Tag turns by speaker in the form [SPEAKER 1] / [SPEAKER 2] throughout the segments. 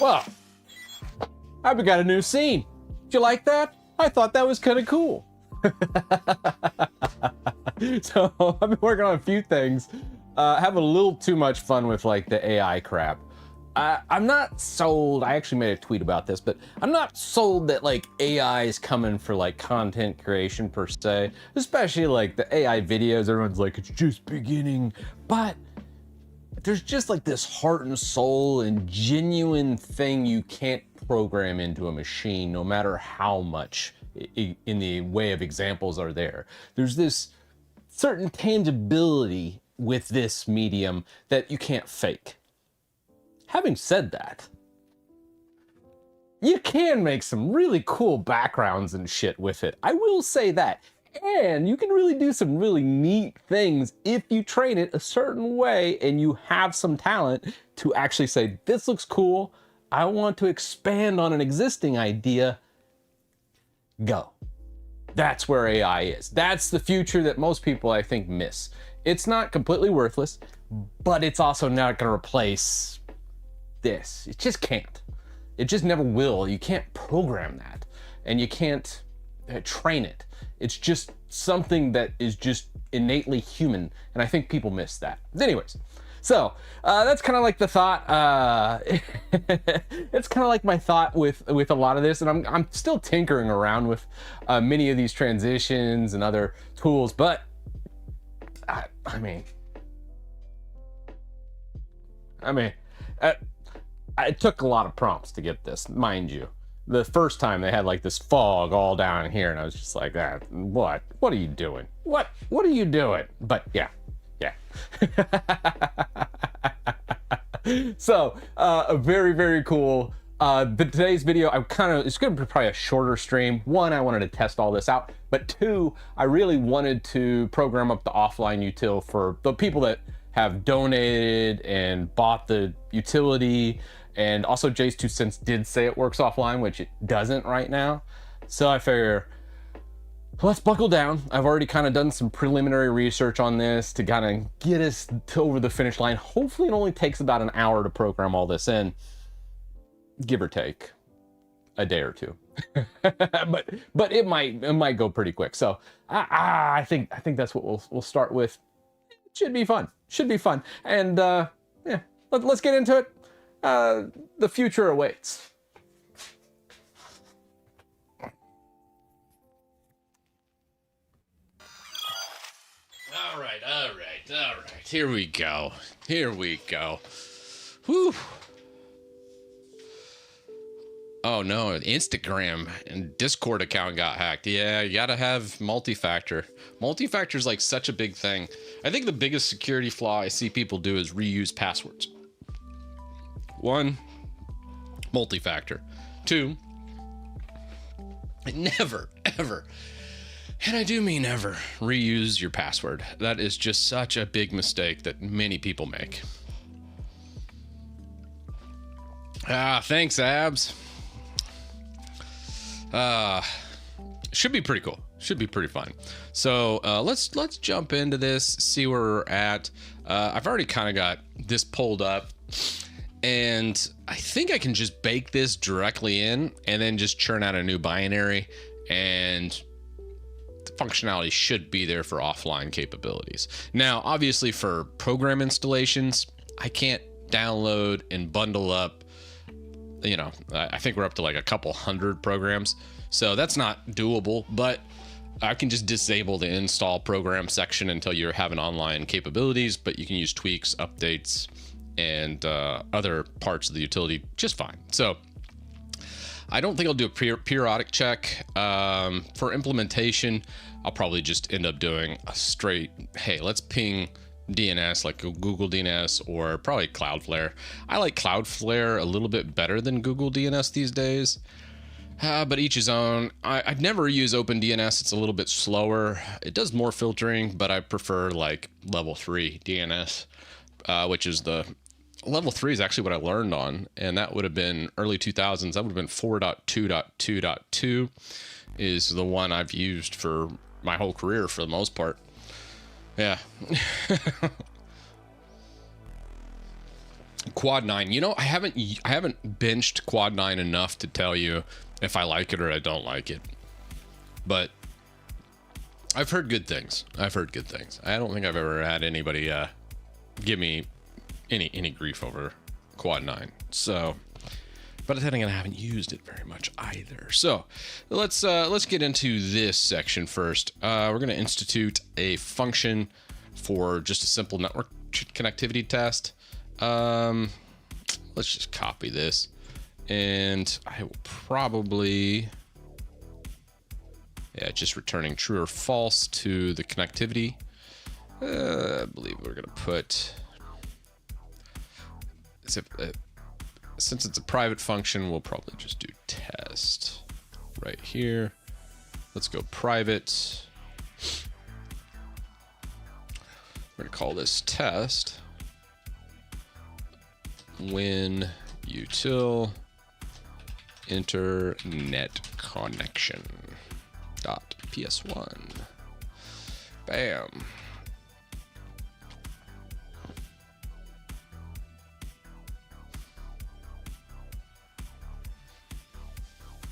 [SPEAKER 1] Well, I've got a new scene. Did you like that? I thought that was kind of cool. So I've been working on a few things, having a little too much fun with like the AI crap. I'm not sold, I actually made a tweet about this, but I'm not sold that like AI is coming for like content creation per se, especially like the AI videos. Everyone's like, it's just beginning, but there's just like this heart and soul and genuine thing you can't program into a machine, no matter how much in the way of examples are there. There's this certain tangibility with this medium that you can't fake. Having said that, you can make some really cool backgrounds and shit with it. I will say that. And you can really do some really neat things if you train it a certain way and you have some talent to actually say, this looks cool, I want to expand on an existing idea. Go. That's where AI is. That's the future that most people, I think, miss. It's not completely worthless, but it's also not going to replace this. It just can't. It just never will. You can't program that, and you can't train it. It's just something that is just innately human, and I think people miss that. Anyways, so that's kind of like the thought. It's kind of like my thought with a lot of this, and I'm still tinkering around with many of these transitions and other tools, but I mean, it took a lot of prompts to get this, mind you. The first time they had like this fog all down here, and I was just like, what are you doing? What are you doing? But yeah. So a very, very cool. Today's video, it's gonna be probably a shorter stream. One, I wanted to test all this out, but two, I really wanted to program up the offline util for the people that have donated and bought the utility. And also Jay's 2 cents did say it works offline, which it doesn't right now. So I figure, let's buckle down. I've already kind of done some preliminary research on this to kind of get us over the finish line. Hopefully it only takes about an hour to program all this in, give or take a day or two. but it might go pretty quick. So I think that's what we'll start with. It should be fun. And yeah, let's get into it. The future awaits. All right. Here we go. Whew. Oh no, Instagram and Discord account got hacked. Yeah, you gotta have multi-factor. Multi-factor is like such a big thing. I think the biggest security flaw I see people do is reuse passwords. 1, multi-factor. 2, never, ever, and I do mean ever, reuse your password. That is just such a big mistake that many people make. Thanks, Abs. Should be pretty cool. Should be pretty fun. So let's jump into this, see where we're at. I've already kind of got this pulled up, and I think I can just bake this directly in and then just churn out a new binary, and the functionality should be there for offline capabilities. Now, obviously for program installations, I can't download and bundle up, you know, I think we're up to like a couple hundred programs. So that's not doable, but I can just disable the install program section until you're having online capabilities, but you can use tweaks, updates, and other parts of the utility just fine. So I don't think I'll do a periodic check. For implementation, I'll probably just end up doing a straight, hey, let's ping DNS like Google DNS or probably Cloudflare. I like Cloudflare a little bit better than Google DNS these days. But each his own. I'd never use OpenDNS. It's a little bit slower. It does more filtering, but I prefer like level 3 DNS, which is the level 3 is actually what I learned on, and that would have been early 2000s. That would have been 4.2.2.2 is the one I've used for my whole career for the most part. Yeah. Quad 9. You know, I haven't benched Quad 9 enough to tell you if I like it or I don't like it. But I've heard good things. I've heard good things. I don't think I've ever had anybody give me any grief over Quad 9. So, but then again, I haven't used it very much either. So, let's get into this section first. We're going to institute a function for just a simple network connectivity test. Let's just copy this, and I will probably, just returning true or false to the connectivity. I believe we're gonna put, since it's a private function, we'll probably just do test right here. Let's go private. We're gonna call this test. WinUtil internet connection dot ps1. Bam.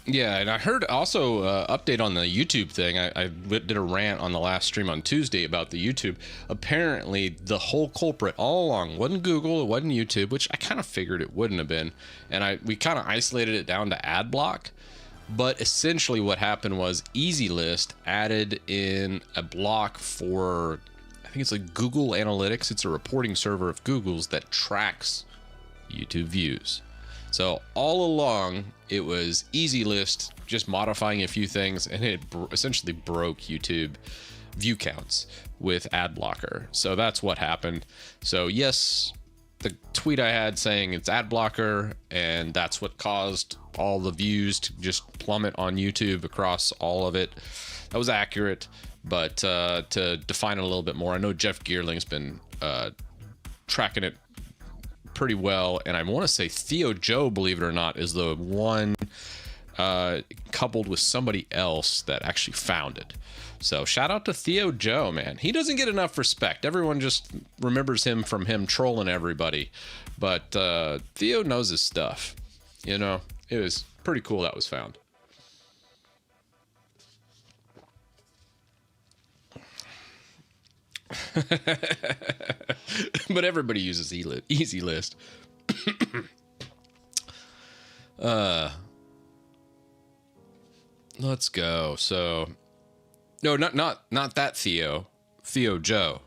[SPEAKER 1] Yeah, and I heard also update on the YouTube thing. I did a rant on the last stream on Tuesday about the YouTube. Apparently, the whole culprit all along wasn't Google, it wasn't YouTube, which I kind of figured it wouldn't have been. And we kind of isolated it down to ad block. But essentially what happened was EasyList added in a block for, I think it's like Google Analytics. It's a reporting server of Google's that tracks YouTube views. So all along, it was EasyList just modifying a few things, and it essentially broke YouTube view counts with ad blocker. So that's what happened. So yes, the tweet I had saying it's ad blocker, and that's what caused all the views to just plummet on YouTube across all of it. That was accurate, but to define it a little bit more, I know Jeff Geerling's been tracking it pretty well, and I want to say Theo Joe, believe it or not, is the one coupled with somebody else that actually found it. So shout out to Theo Joe, man. He doesn't get enough respect. Everyone just remembers him from him trolling everybody, but Theo knows his stuff. You know, it was pretty cool that was found. But everybody uses EasyList. Let's go. So, no, not that Theo. Theo Joe.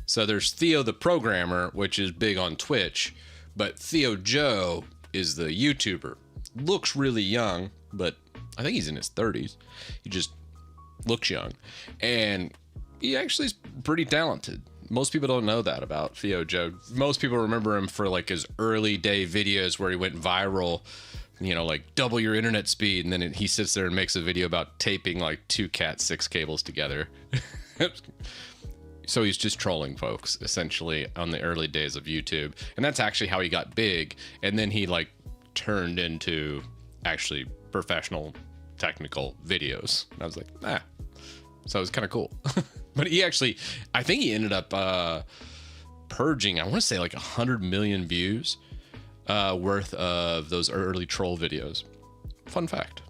[SPEAKER 1] So there's Theo the programmer, which is big on Twitch, but Theo Joe is the YouTuber. Looks really young, but I think he's in his 30s. He just looks young, and he actually is pretty talented. Most people don't know that about Theo Joe. Most people remember him for like his early day videos where he went viral, you know, like double your internet speed, and then he sits there and makes a video about taping like two Cat 6 cables together. So he's just trolling folks essentially on the early days of YouTube, and that's actually how he got big. And then he like turned into actually professional technical videos. And I was like, so it was kind of cool. But he actually, I think he ended up purging, I want to say like 100 million views worth of those early troll videos. Fun fact.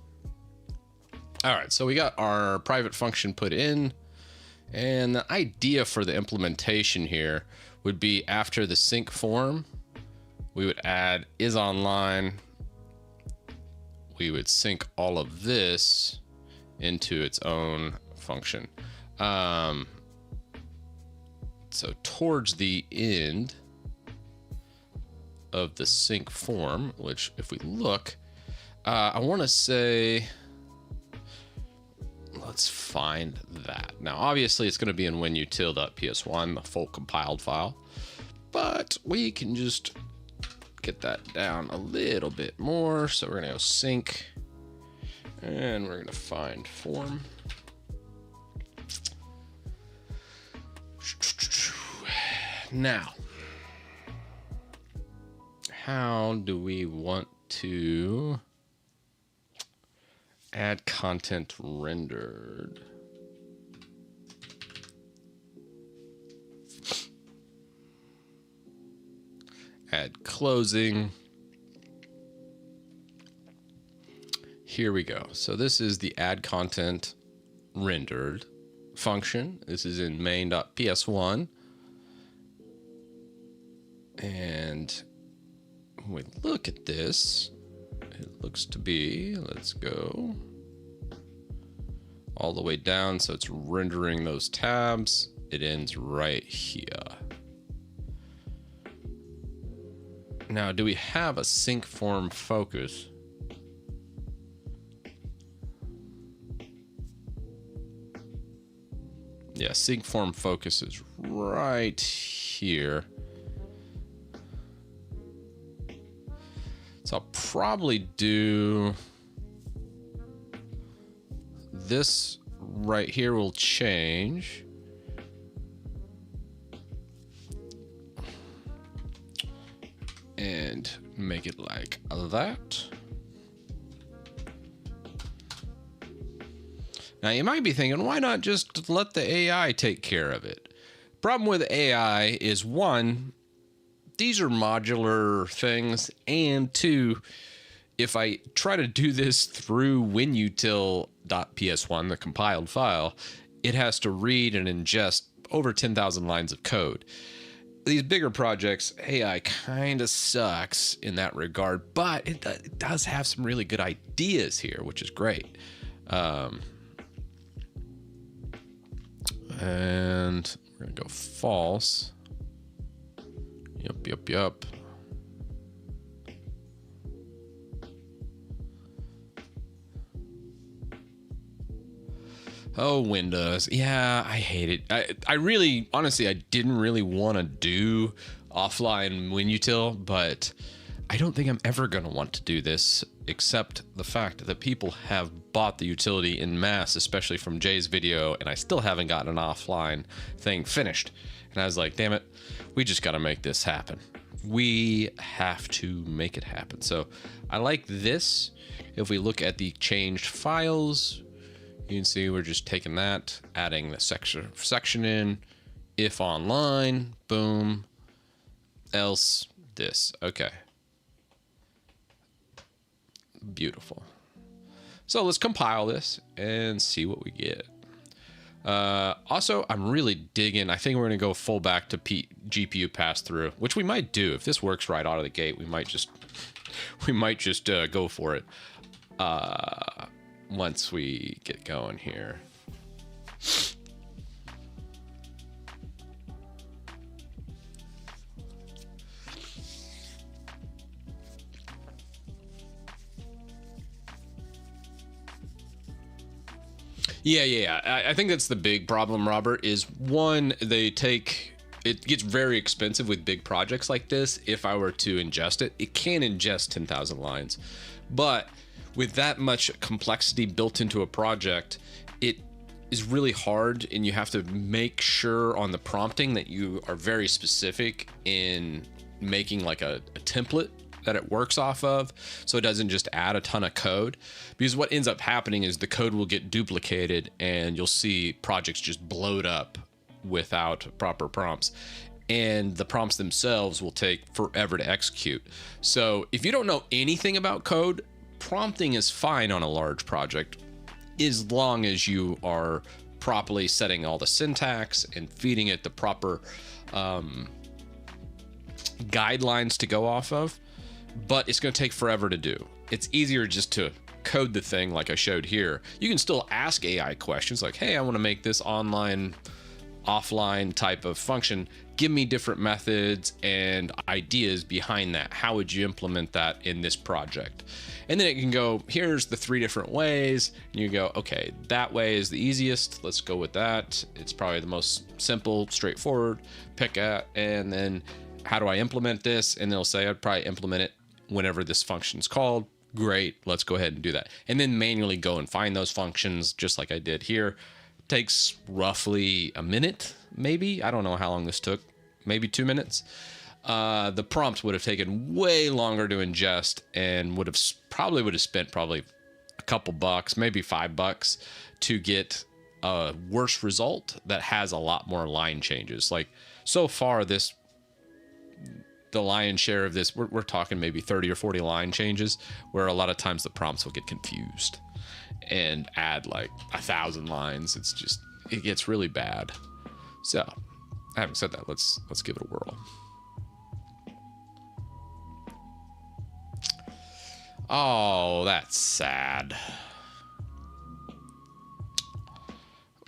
[SPEAKER 1] All right, so we got our private function put in, and the idea for the implementation here would be after the sync form, we would add is online. We would sync all of this into its own function. So towards the end of the sync form, which if we look, I want to say, let's find that. Now, obviously it's going to be in WinUtil.ps1, the full compiled file, but we can just get that down a little bit more. So we're going to go sync, and we're going to find form. Now, how do we want to add content rendered? add closing. Here we go. So this is the add content rendered function. This is in main.ps1. And when we look at this, it looks to be, let's go all the way down. So it's rendering those tabs. It ends right here. Now, do we have a sync form focus? Yeah, sync form focus is right here. So I'll probably do this right here will change. And make it like that. Now you might be thinking, why not just let the AI take care of it? Problem with AI is, one, these are modular things, and two, if I try to do this through WinUtil.ps1, the compiled file, it has to read and ingest over 10,000 lines of code. These bigger projects, AI kind of sucks in that regard, but it does have some really good ideas here, which is great. And we're gonna go false. Yep. Oh, Windows. Yeah, I hate it. I really, honestly, I didn't really want to do offline WinUtil, but I don't think I'm ever going to want to do this, except the fact that people have bought the utility in mass, especially from Jay's video, and I still haven't gotten an offline thing finished. And I was like, damn it, we just got to make this happen. We have to make it happen. So I like this. If we look at the changed files, you can see we're just taking that, adding the section in, if online, boom, else this. Okay. Beautiful. So let's compile this and see what we get. Also, I'm really digging, I think we're going to go full back to GPU pass through, which we might do. If this works right out of the gate, we might just go for it. Once we get going here. Yeah. I think that's the big problem, Robert, is one, it gets very expensive with big projects like this. If I were to ingest it, it can ingest 10,000 lines, but with that much complexity built into a project, it is really hard, and you have to make sure on the prompting that you are very specific in making like a template that it works off of, so it doesn't just add a ton of code. Because what ends up happening is the code will get duplicated, and you'll see projects just blowed up without proper prompts. And the prompts themselves will take forever to execute. So if you don't know anything about code, prompting is fine on a large project as long as you are properly setting all the syntax and feeding it the proper guidelines to go off of. But it's going to take forever to do. It's easier just to code the thing like I showed here. You can still ask AI questions like, hey, I want to make this online, offline type of function. Give me different methods and ideas behind that. How would you implement that in this project? And then it can go, here's the 3 different ways. And you go, okay, that way is the easiest. Let's go with that. It's probably the most simple, straightforward. Pick it, and then how do I implement this? And they'll say, I'd probably implement it whenever this function's called. Great, let's go ahead and do that. And then manually go and find those functions just like I did here. Takes roughly a minute, maybe. I don't know how long this took. Maybe 2 minutes. The prompt would have taken way longer to ingest and would have spent probably a couple bucks, maybe $5 to get a worse result that has a lot more line changes. Like so far, the the lion's share of this, we're talking maybe 30 or 40 line changes, where a lot of times the prompts will get confused and add like 1,000 lines. It's just, it gets really bad. So having said that, let's give it a whirl. Oh, that's sad.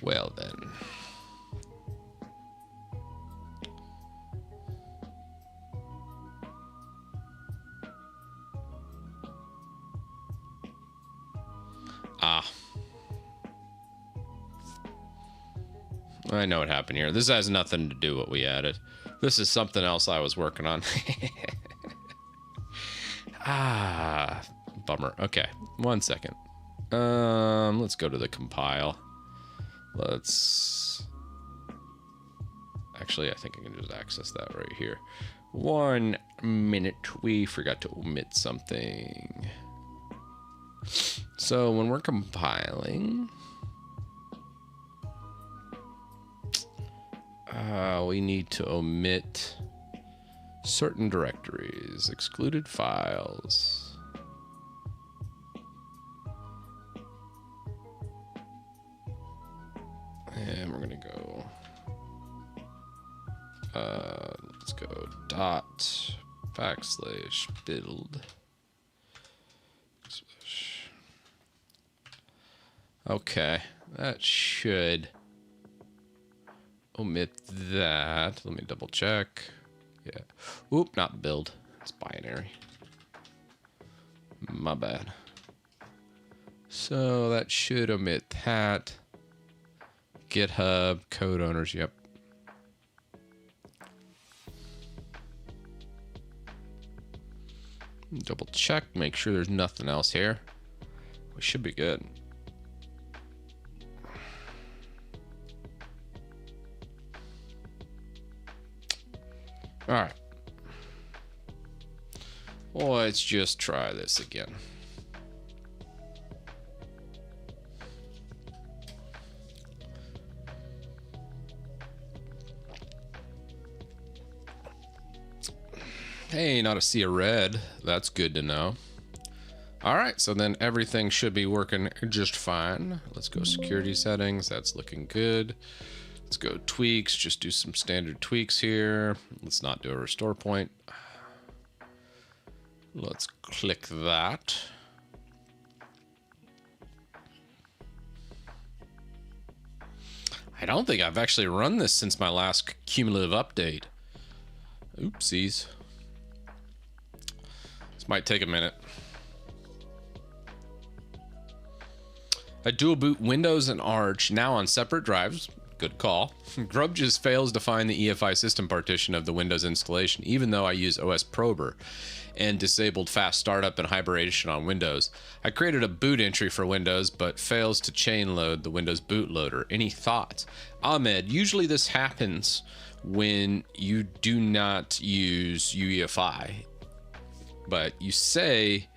[SPEAKER 1] Well then. I know what happened here. This has nothing to do with what we added. This is something else I was working on. Bummer. Okay, 1 second. Let's go to the compile. Actually, I think I can just access that right here. 1 minute. We forgot to omit something. So when we're compiling, we need to omit certain directories, excluded files. And we're going to go, let's go /build. Okay, that should omit that. Let me double check. Yeah. Oop, not build. It's binary. My bad. So that should omit that. GitHub, code owners, yep. Double check, make sure there's nothing else here. We should be good. All right. Let's just try this again. Hey, not a sea of red. That's good to know. All right, so then everything should be working just fine. Let's go security settings. That's looking good. Let's go tweaks, just do some standard tweaks here. Let's not do a restore point. Let's click that. I don't think I've actually run this since my last cumulative update. Oopsies. This might take a minute. I dual boot Windows and Arch now on separate drives. Good call. Grub just fails to find the EFI system partition of the Windows installation, even though I use OS Prober and disabled fast startup and hibernation on Windows. I created a boot entry for Windows, but fails to chain load the Windows bootloader. Any thoughts? Ahmed, usually this happens when you do not use UEFI, but you say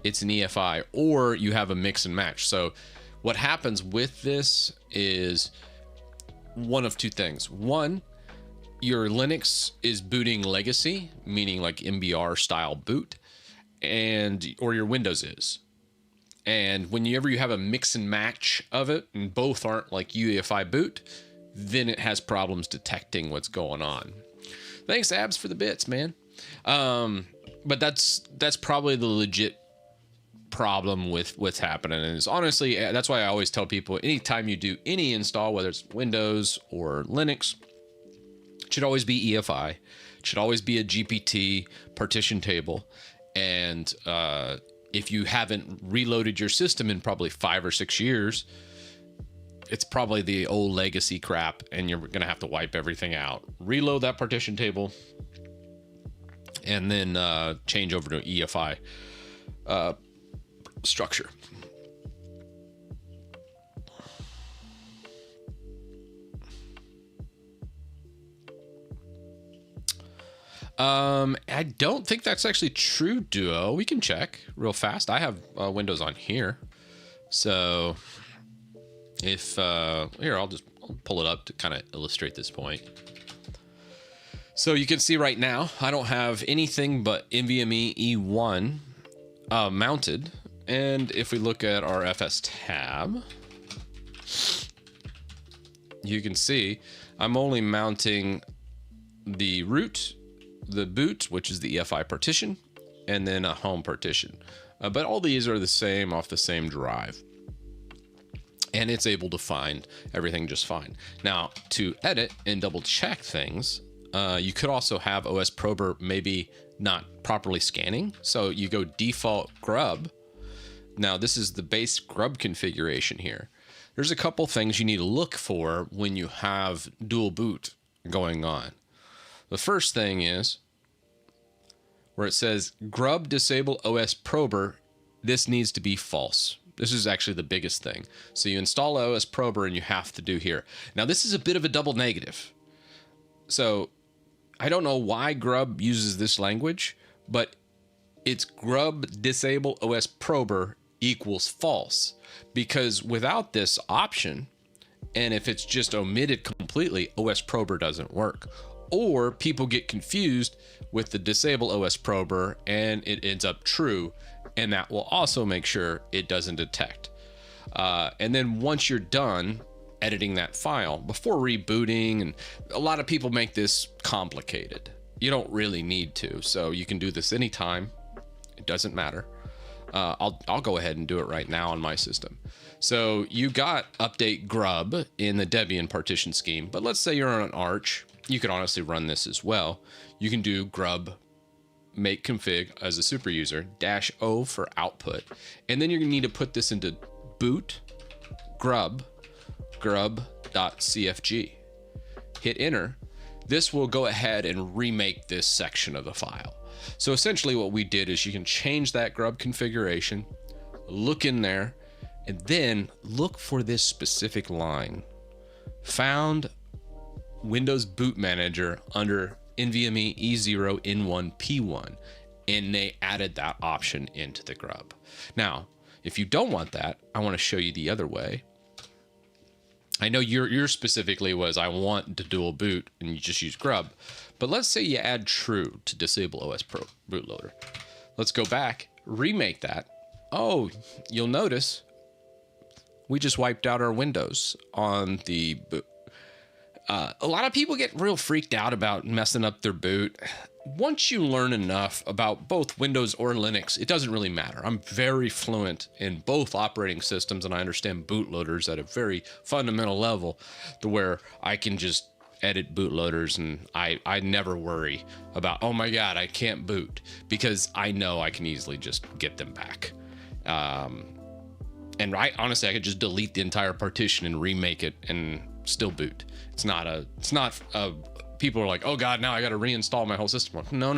[SPEAKER 1] it's an EFI or you have a mix and match. So what happens with this is one of two things. One, your Linux is booting legacy, meaning like MBR style boot, or your Windows is. And whenever you have a mix and match of it, and both aren't like UEFI boot, then it has problems detecting what's going on. Thanks, Abs, for the bits, man. But that's probably the legit problem with what's happening. And it's honestly, that's why I always tell people, anytime you do any install, whether it's Windows or Linux, it should always be EFI. It should always be a GPT partition table. And if you haven't reloaded your system in probably 5 or 6 years, it's probably the old legacy crap, and you're gonna have to wipe everything out, reload that partition table, and then change over to EFI structure. I don't think that's actually true, Duo. We can check real fast. I have Windows on here, so if here, I'll pull it up to kind of illustrate this point. So you can see right now, I don't have anything but NVMe E1 mounted. And if we look at our FS tab, you can see I'm only mounting the root, the boot, which is the EFI partition, and then a home partition. But all these are the same off the same drive. And it's able to find everything just fine. Now, to edit and double check things, you could also have OS Prober maybe not properly scanning. So you go default grub. Now, this is the base grub configuration here. There's a couple things you need to look for when you have dual boot going on. The first thing is where it says grub disable OS Prober, this needs to be false. This is actually the biggest thing. So you install OS Prober and you have to do here. Now this is a bit of a double negative. So I don't know why grub uses this language, but it's grub disable OS Prober equals false, because without this option, and if it's just omitted completely, OS Prober doesn't work. Or people get confused with the disable OS Prober and it ends up true, and that will also make sure it doesn't detect. And then once you're done editing that file, before rebooting, and a lot of people make this complicated. You don't really need to, so you can do this anytime. It doesn't matter. I'll go ahead and do it right now on my system. So you got update grub in the Debian partition scheme, but let's say you're on an Arch. You could honestly run this as well. You can do grub make config as a super user -O for output, and then you're gonna need to put this into boot grub.cfg. Hit enter. This will go ahead and remake this section of the file. So essentially what we did is you can change that grub configuration, look in there, and then look for this specific line. Found Windows Boot Manager under NVMe E0 N1 P1, and they added that option into the grub. Now, if you don't want that, I want to show you the other way. I know your specifically was I want to dual boot and you just use grub, but let's say you add true to disable OS Pro bootloader. Let's go back, remake that. Oh, you'll notice we just wiped out our Windows on the boot. A lot of people get real freaked out about messing up their boot. Once you learn enough about both Windows or Linux, it doesn't really matter. I'm very fluent in both operating systems, and I understand bootloaders at a very fundamental level to where I can just edit bootloaders, and I never worry about, oh my God, I can't boot, because I know I can easily just get them back. And honestly, I could just delete the entire partition and remake it and still boot. It's not people are like, oh God, now I got to reinstall my whole system. No.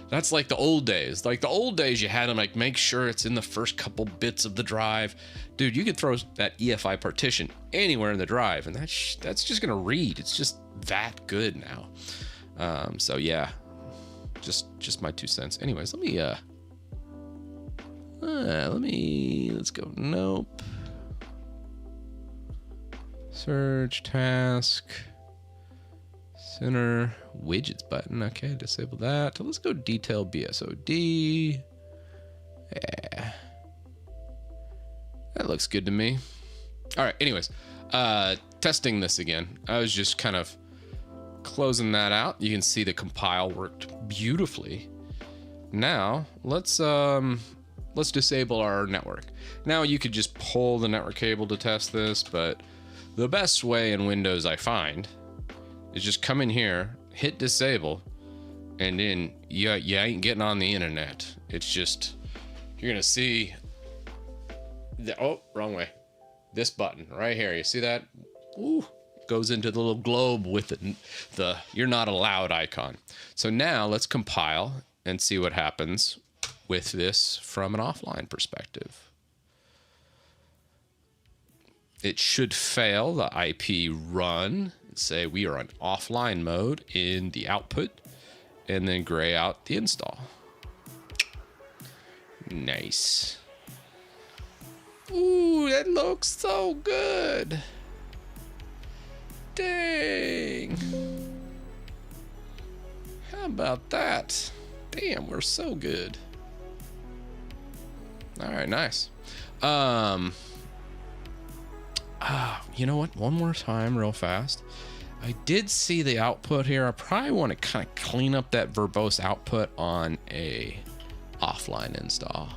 [SPEAKER 1] That's like the old days. Like the old days, you had to like make sure it's in the first couple bits of the drive. Dude, you could throw that EFI partition anywhere in the drive, and that's just gonna read. It's just that good now. So yeah, just my 2 cents. Anyways, let's go. Nope. Search task. Center widgets button. Okay, disable that. Let's go detail BSOD. Yeah, that looks good to me. All right, anyways, testing this again. I was just kind of closing that out. You can see the compile worked beautifully. Now let's disable our network. Now you could just pull the network cable to test this, but the best way in Windows I find is just come in here, hit disable, and then you ain't getting on the internet. It's just, you're gonna see oh, wrong way. This button right here, you see that? Ooh, goes into the little globe with the you're not allowed icon. So now let's compile and see what happens with this from an offline perspective. It should fail the IP run. Say we are on offline mode in the output, and then gray out the install. Nice. Ooh, that looks so good. Dang. about that? Damn, we're so good. All right, nice. You know what? One more time real fast. I did see the output here. I probably want to kind of clean up that verbose output on a offline install.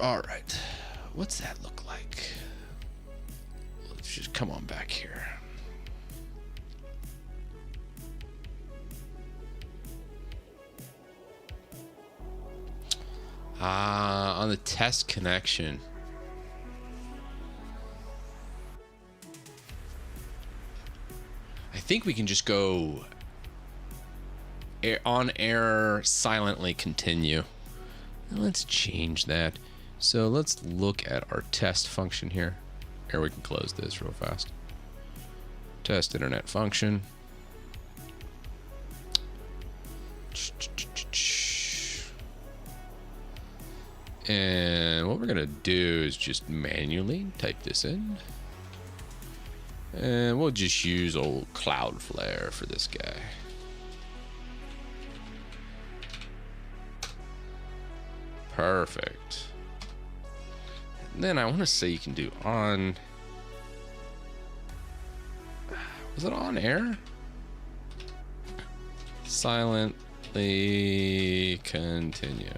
[SPEAKER 1] All right. What's that look like? Let's just come on back here. On the test connection. I think we can just go on air silently continue. Let's change that. So let's look at our test function here. Here, we can close this real fast. Test internet function. And what we're gonna do is just manually type this in. And we'll just use old Cloudflare for this guy. Perfect. And then I want to say you can do on. Was it on air? Silently continue.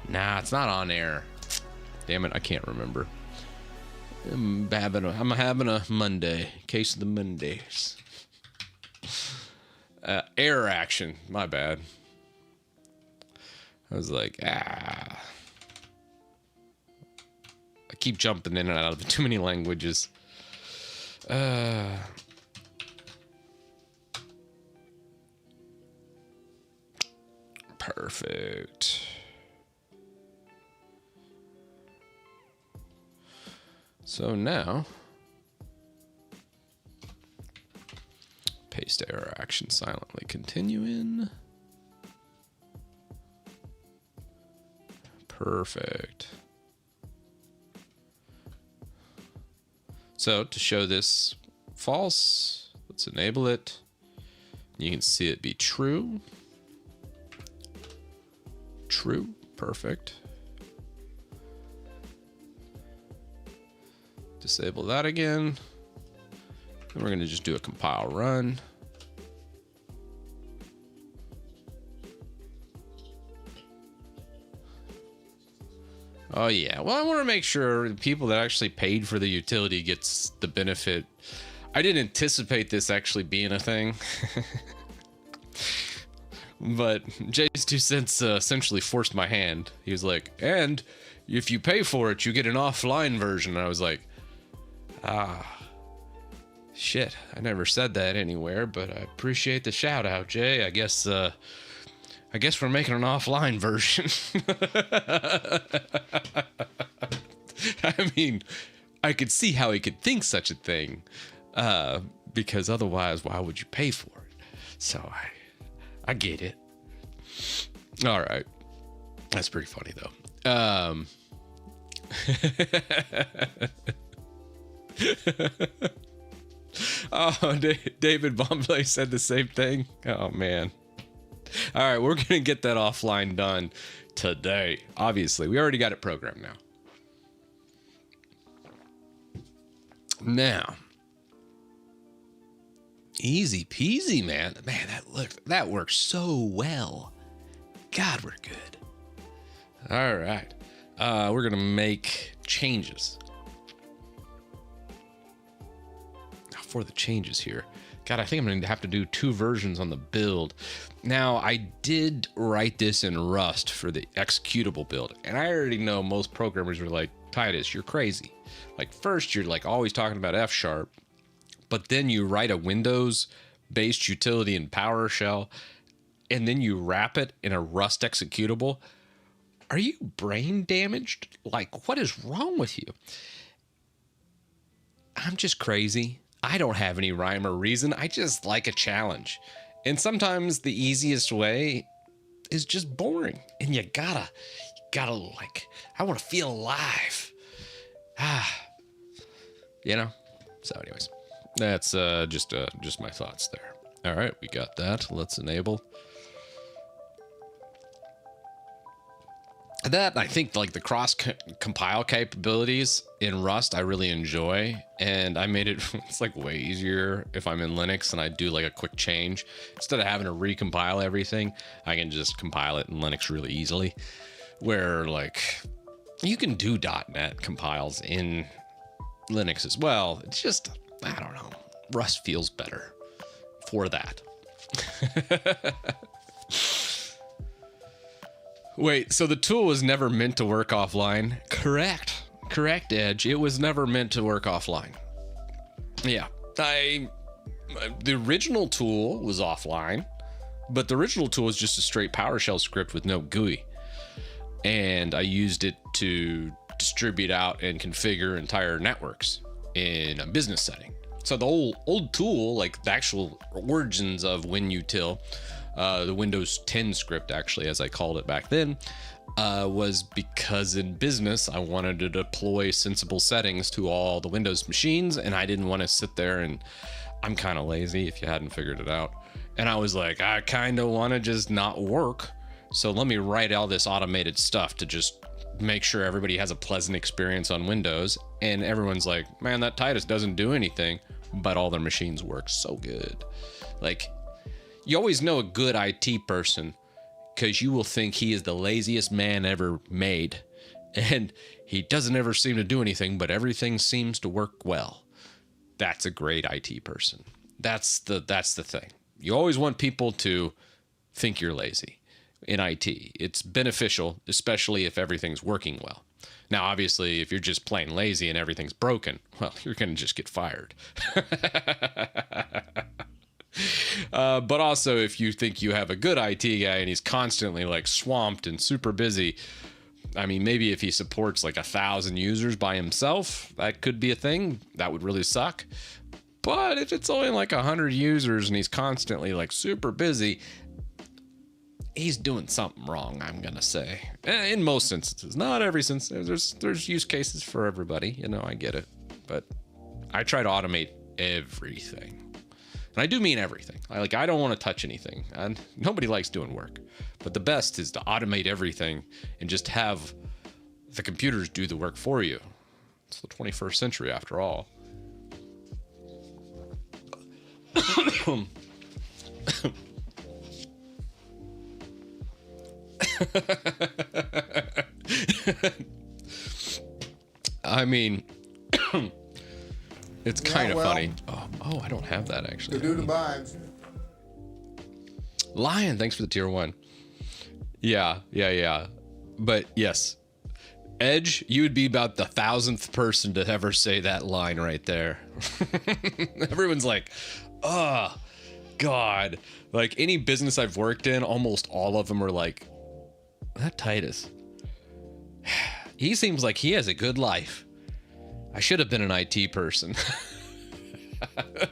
[SPEAKER 1] Nah, it's not on air. Damn it, I can't remember. I'm having a Monday. Case of the Mondays. Error action. My bad. I was like, I keep jumping in and out of too many languages. Perfect. So now, paste error action silently continue in. Perfect. So to show this false, let's enable it. You can see it be true. True, perfect. Disable that again. And we're gonna just do a compile run. Oh yeah, well I want to make sure the people that actually paid for the utility gets the benefit. I didn't anticipate this actually being a thing. But Jay's 2 cents essentially forced my hand. He was like, and if you pay for it, you get an offline version. And I was like, shit, I never said that anywhere, but I appreciate the shout out, Jay. I guess we're making an offline version. I mean, I could see how he could think such a thing, because otherwise, why would you pay for it? So I get it. All right, that's pretty funny though. Oh, David Bombley said the same thing. Oh man. All right, we're gonna get that offline done today. Obviously, we already got it programmed now. Now, easy peasy, man. Man, that works so well. God, we're good. All right, we're gonna make changes. For the changes here. God, I think I'm going to have to do 2 versions on the build. Now, I did write this in Rust for the executable build, and I already know most programmers are like, Titus, you're crazy. Like, first, you're like always talking about F#, but then you write a Windows-based utility in PowerShell, and then you wrap it in a Rust executable. Are you brain damaged? Like, what is wrong with you? I'm just crazy. I don't have any rhyme or reason. I just like a challenge. And sometimes the easiest way is just boring. And you gotta like, I want to feel alive. You know? So anyways, That's just my thoughts there. All right, we got that. Let's enable. That, I think, like the cross compile capabilities in Rust, I really enjoy, and I made it, it's like way easier if I'm in Linux and I do like a quick change. Instead of having to recompile everything, I can just compile it in Linux really easily. Where like you can do .NET compiles in Linux as well. It's just, I don't know, Rust feels better for that. Wait, so the tool was never meant to work offline? Correct. Correct, Edge. It was never meant to work offline. Yeah. The original tool was offline, but the original tool was just a straight PowerShell script with no GUI. And I used it to distribute out and configure entire networks in a business setting. So the old tool, like the actual origins of WinUtil, the Windows 10 script, actually, as I called it back then, was because in business, I wanted to deploy sensible settings to all the Windows machines, and I didn't want to sit there, and I'm kind of lazy if you hadn't figured it out. And I was like, I kind of want to just not work. So let me write all this automated stuff to just make sure everybody has a pleasant experience on Windows. And everyone's like, man, that Titus doesn't do anything, but all their machines work so good. Like, you always know a good IT person because you will think he is the laziest man ever made. And he doesn't ever seem to do anything, but everything seems to work well. That's a great IT person. That's the thing. You always want people to think you're lazy in IT. It's beneficial, especially if everything's working well. Now, obviously, if you're just plain lazy and everything's broken, well, you're going to just get fired. But also, if you think you have a good IT guy and he's constantly like swamped and super busy, I mean, maybe if he supports like 1,000 users by himself, that could be a thing. That would really suck. But if it's only like 100 users and he's constantly like super busy, he's doing something wrong, I'm gonna say. In most instances, not every instance. There's use cases for everybody, you know, I get it. But I try to automate everything. And I do mean everything. I don't want to touch anything. And nobody likes doing work. But the best is to automate everything and just have the computers do the work for you. It's the 21st century after all. I mean, it's kind of funny. Oh, I don't have that actually.
[SPEAKER 2] To do the vibes.
[SPEAKER 1] Lion, thanks for the tier 1. Yeah. But yes, Edge, you would be about the 1,000th person to ever say that line right there. Everyone's like, oh, God. Like any business I've worked in, almost all of them are like, that Titus, he seems like he has a good life. I should have been an IT person.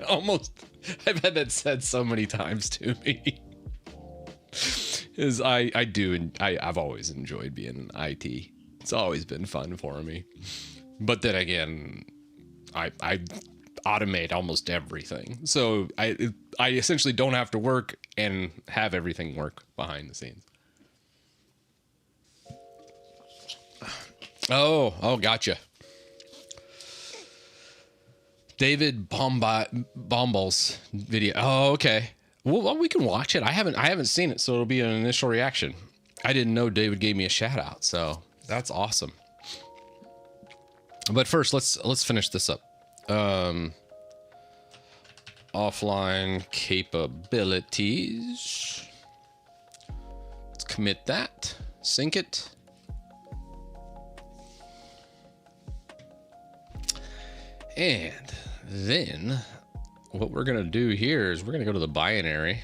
[SPEAKER 1] Almost, I've had that said so many times to me. Is I've always enjoyed being in IT. It's always been fun for me. But then again, I automate almost everything. So I essentially don't have to work and have everything work behind the scenes. Oh, gotcha. David Bomball's video. Oh, okay. Well, we can watch it. I haven't seen it, so it'll be an initial reaction. I didn't know David gave me a shout out, so that's awesome. But first, let's finish this up. Offline capabilities. Let's commit that. Sync it. And then what we're going to do here is we're going to go to the binary.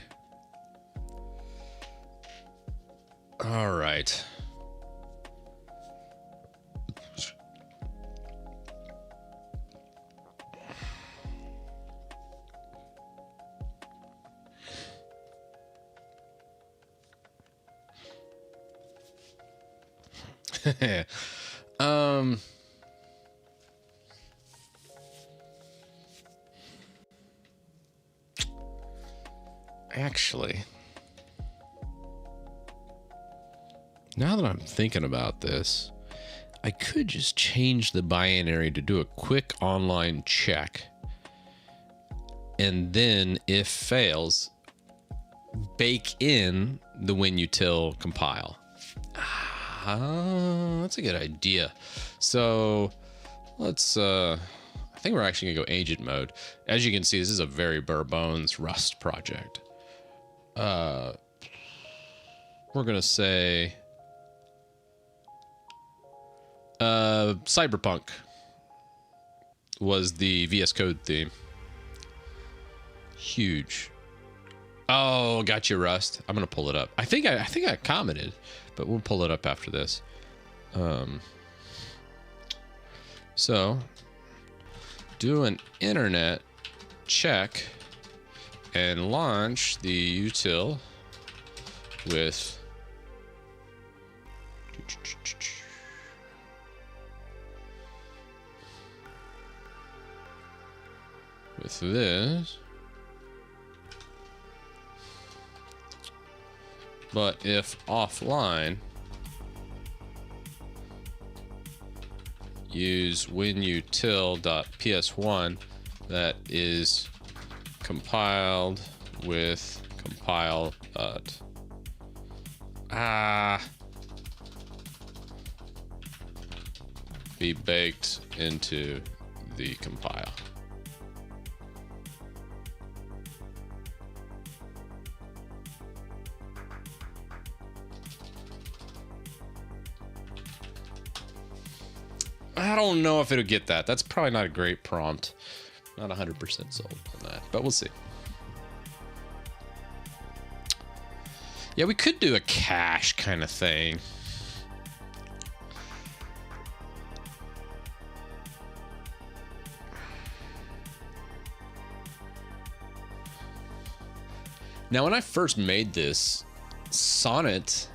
[SPEAKER 1] All right. Actually, now that I'm thinking about this, I could just change the binary to do a quick online check. And then, if fails, bake in the WinUtil compile. That's a good idea. So let's, I think we're actually gonna go agent mode. As you can see, this is a very bare bones Rust project. We're gonna say Cyberpunk was the VS Code theme. Huge. Oh, got you, Rust. I'm gonna pull it up. I think I commented, but we'll pull it up after this. So do an internet check and launch the util with this. But if offline, use WinUtil.ps1 that is compiled with compile be baked into the compile. I don't know if it'll get that. That's probably not a great prompt. Not 100% sold on that, but we'll see. Yeah, we could do a cache kind of thing. Now, when I first made this, Sonnet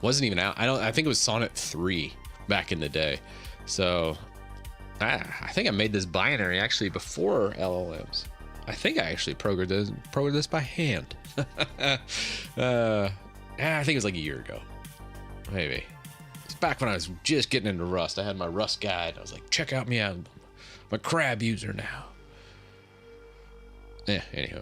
[SPEAKER 1] wasn't even out. I think it was Sonnet 3 back in the day. So I think I made this binary actually before LLMs. I think I actually programmed this by hand. I think it was like a year ago. Maybe. It's back when I was just getting into Rust. I had my Rust guide. I was like, check out me out. I'm a crab user now. Yeah, anyhow.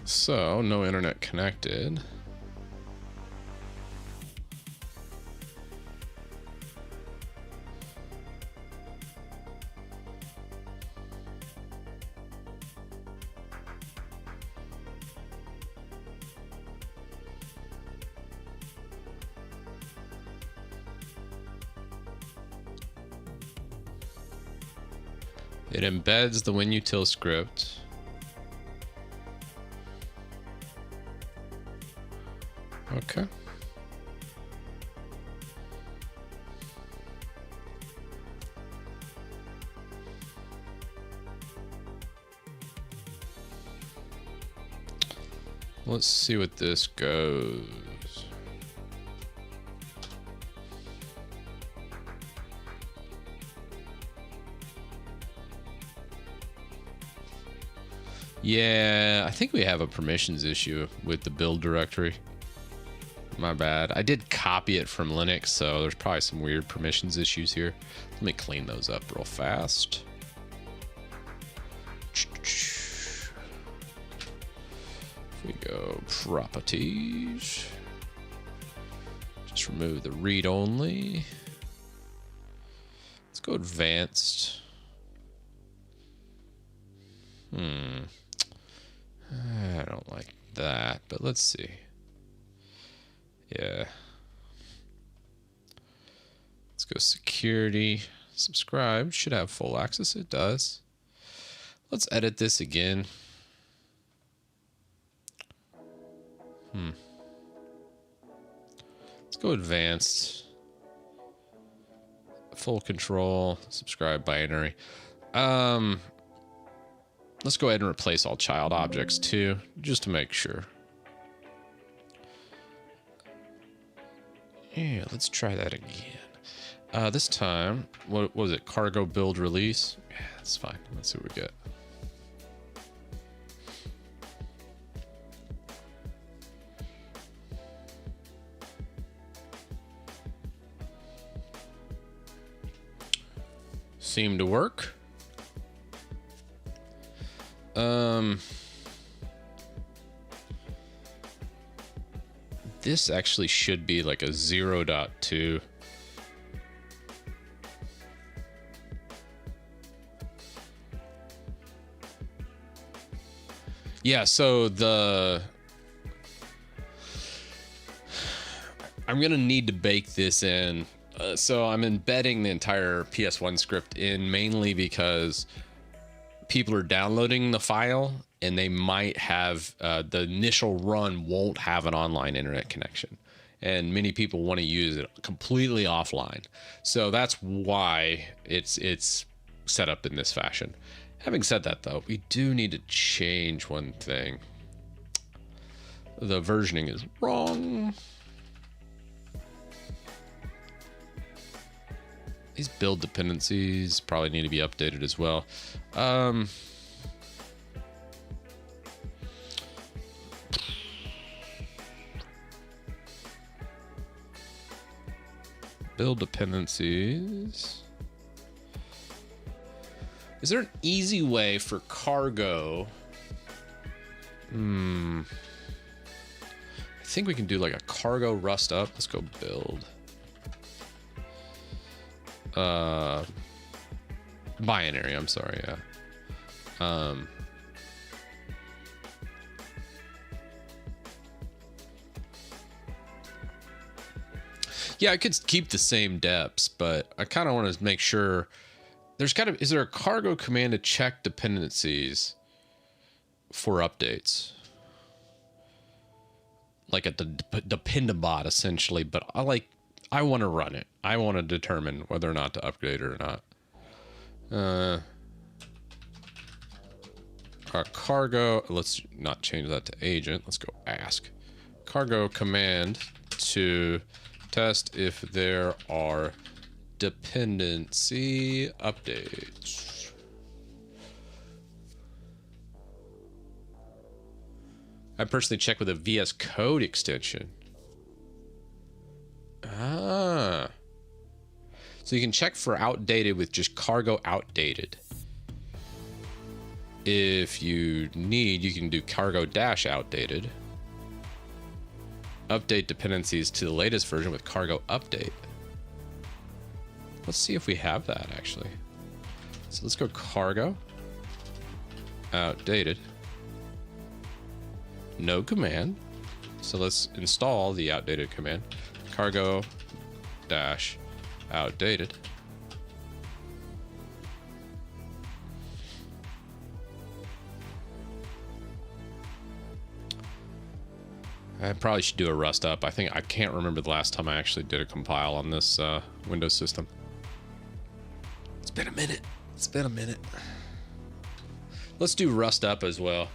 [SPEAKER 1] So, no internet connected. It embeds the WinUtil script. Okay. Let's see what this goes. Yeah, I think we have a permissions issue with the build directory. My bad. I did copy it from Linux, so there's probably some weird permissions issues here. Let me clean those up real fast. We go properties. Just remove the read only. Let's go advanced. I don't like that, but let's see. Yeah. Let's go security. Subscribe. Should have full access. It does. Let's edit this again. Let's go advanced. Full control, subscribe binary. Let's go ahead and replace all child objects too, just to make sure. Yeah, let's try that again. This time, what was it? Cargo build release? Yeah, that's fine. Let's see what we get. Seemed to work. This actually should be like a 0.2. Yeah, so I'm gonna need to bake this in. So I'm embedding the entire PS1 script in mainly because people are downloading the file and they might have the initial run won't have an online internet connection, and many people want to use it completely offline. So that's why it's set up in this fashion. Having said that, though, we do need to change one thing. The versioning is wrong. These build dependencies probably need to be updated as well. Build dependencies. Is there an easy way for cargo? I think we can do like a cargo rust up. Let's go build. Binary, I'm sorry, yeah. Yeah, I could keep the same depths, but I kind of want to make sure there's is there a cargo command to check dependencies for updates? Like a dependabot essentially, but I want to run it. I want to determine whether or not to upgrade it or not. Our cargo, let's not change that to agent. Let's go ask. Cargo command to test if there are dependency updates. I personally check with a VS Code extension. Ah. So you can check for outdated with just cargo outdated. If you need, you can do cargo dash outdated. Update dependencies to the latest version with cargo update. Let's see if we have that actually. So let's go cargo outdated. No command. So let's install the outdated command. Cargo dash outdated. I probably should do a rust up. I can't remember the last time I actually did a compile on this Windows system. It's been a minute. It's been a minute. Let's do rust up as well.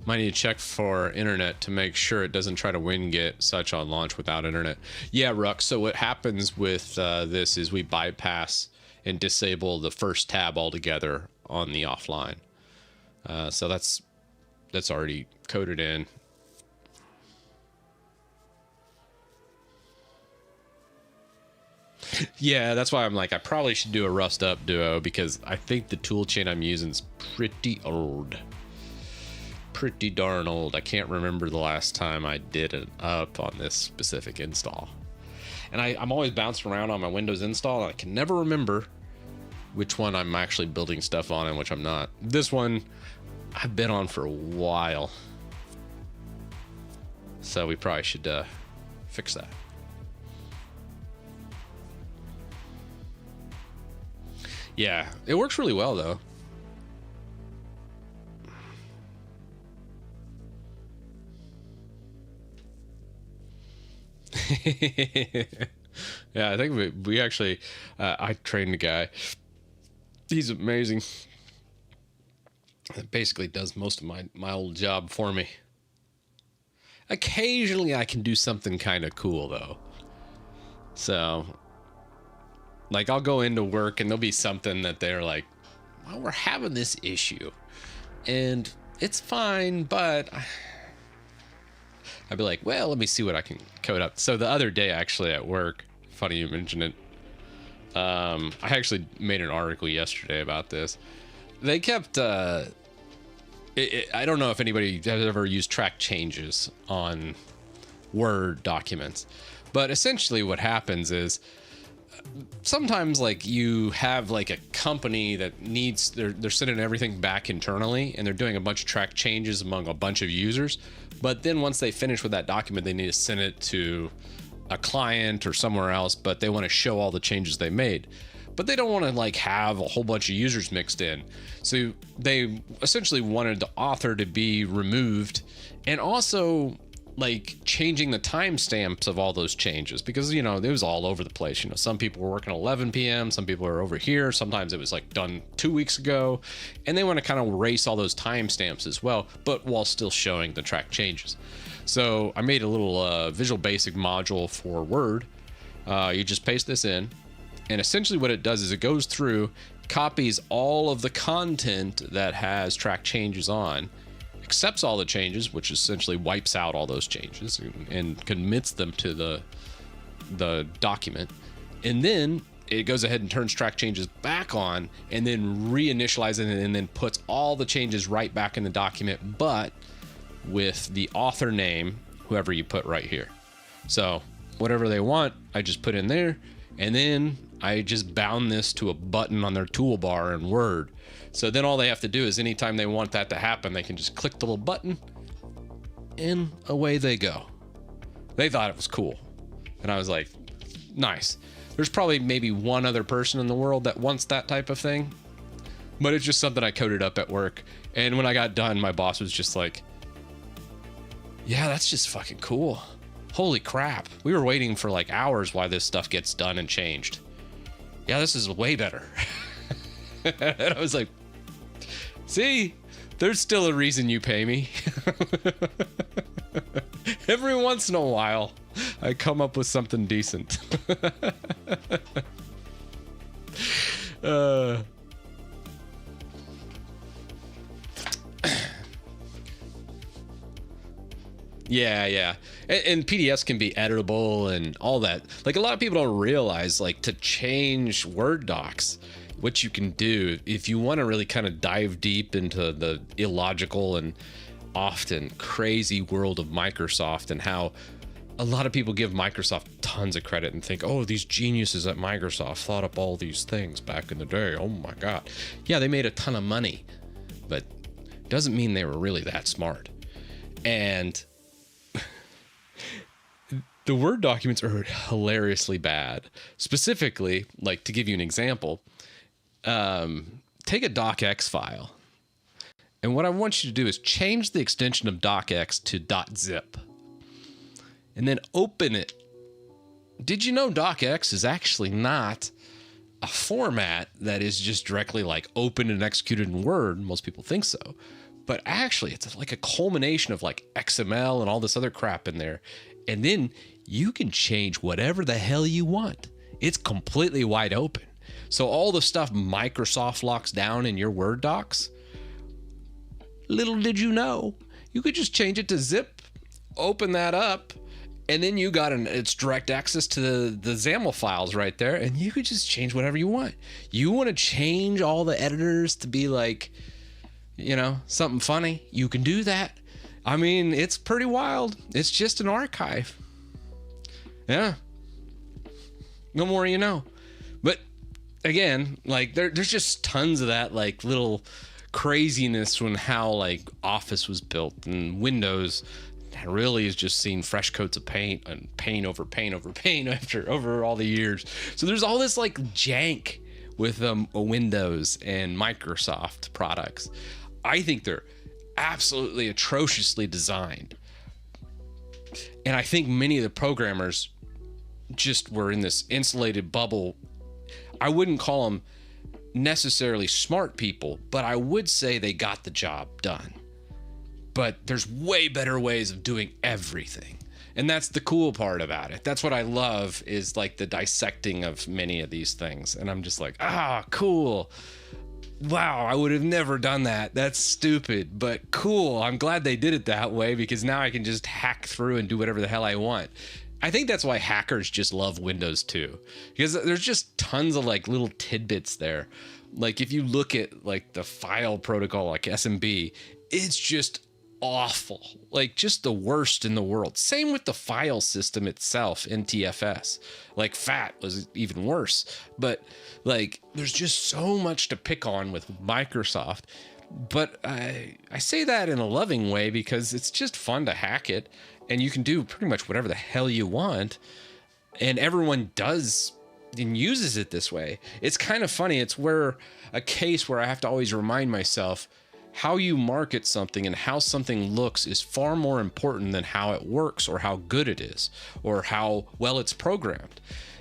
[SPEAKER 1] Might need to check for internet to make sure it doesn't try to WinGet such on launch without internet. Yeah, Ruck. So what happens with this is we bypass and disable the first tab altogether on the offline. So that's already coded in. Yeah, that's why I'm like, I probably should do a rust up duo because I think the tool chain I'm using is pretty old. Pretty darn old. I can't remember the last time I did an up on this specific install. And I'm always bouncing around on my Windows install, and I can never remember which one I'm actually building stuff on and which I'm not. This one I've been on for a while. So we probably should fix that. Yeah, it works really well though. Yeah, I think we actually, I trained a guy. He's amazing. Basically does most of my old job for me. Occasionally I can do something kind of cool though. So like I'll go into work and there'll be something that they're like, well, we're having this issue and it's fine, but I'd be like, well, let me see what I can code up. So the other day actually at work, funny you mentioned it. I actually made an article yesterday about this. They kept, I don't know if anybody has ever used track changes on Word documents, but essentially what happens is sometimes like you have like a company that needs, they're sending everything back internally and they're doing a bunch of track changes among a bunch of users. But then once they finish with that document, they need to send it to a client or somewhere else, but they want to show all the changes they made. But they don't want to like have a whole bunch of users mixed in. So they essentially wanted the author to be removed and also like changing the timestamps of all those changes because, you know, it was all over the place. You know, some people were working 11 p.m. Some people were over here. Sometimes it was like done 2 weeks ago, and they want to kind of erase all those timestamps as well, but while still showing the track changes. So I made a little Visual Basic module for Word. You just paste this in, and essentially what it does is it goes through, copies all of the content that has track changes on, accepts all the changes, which essentially wipes out all those changes and commits them to the document. And then it goes ahead and turns track changes back on and then reinitializes it and then puts all the changes right back in the document, but with the author name, whoever you put right here. So whatever they want, I just put in there, and then I just bound this to a button on their toolbar in Word. So then all they have to do is anytime they want that to happen, they can just click the little button and away they go. They thought it was cool. And I was like, nice. There's probably maybe one other person in the world that wants that type of thing, but it's just something I coded up at work. And when I got done, my boss was just like, yeah, that's just fucking cool. Holy crap. We were waiting for like hours while this stuff gets done and changed. Yeah, this is way better. And I was like, see, there's still a reason you pay me. Every once in a while, I come up with something decent. Yeah. And PDFs can be editable and all that. Like a lot of people don't realize, like, to change Word docs, what you can do if you want to really kind of dive deep into the illogical and often crazy world of Microsoft and how a lot of people give Microsoft tons of credit and think, oh, these geniuses at Microsoft thought up all these things back in the day. Oh my God. Yeah, they made a ton of money, but doesn't mean they were really that smart. And the Word documents are hilariously bad. Specifically, like to give you an example, take a docx file. And what I want you to do is change the extension of docx to .zip. And then open it. Did you know docx is actually not a format that is just directly like opened and executed in Word? Most people think so. But actually, it's like a culmination of like XML and all this other crap in there. And then you can change whatever the hell you want. It's completely wide open. So all the stuff Microsoft locks down in your Word docs, little did you know, you could just change it to zip, open that up, and then you got it's direct access to the XAML files right there, and you could just change whatever you want. You want to change all the editors to be like, you know, something funny, you can do that. I mean, it's pretty wild. It's just an archive. Yeah. No more you know. But again, like there's just tons of that like little craziness when how like Office was built, and Windows really is just seeing fresh coats of paint and paint over paint over paint over all the years. So there's all this like jank with Windows and Microsoft products. I think they're absolutely atrociously designed. And I think many of the programmers just were in this insulated bubble. I wouldn't call them necessarily smart people, but I would say they got the job done. But there's way better ways of doing everything. And that's the cool part about it. That's what I love, is like the dissecting of many of these things. And I'm just like, cool. Wow, I would have never done that. That's stupid, but cool. I'm glad they did it that way, because now I can just hack through and do whatever the hell I want. I think that's why hackers just love Windows too, because there's just tons of like little tidbits there. Like if you look at like the file protocol, like SMB, it's just awful, like just the worst in the world. Same with the file system itself, NTFS. Like FAT was even worse. But like there's just so much to pick on with Microsoft. But I say that in a loving way, because it's just fun to hack it, and you can do pretty much whatever the hell you want, and everyone does and uses it this way. It's kind of funny. It's a case where I have to always remind myself, how you market something and how something looks is far more important than how it works or how good it is or how well it's programmed.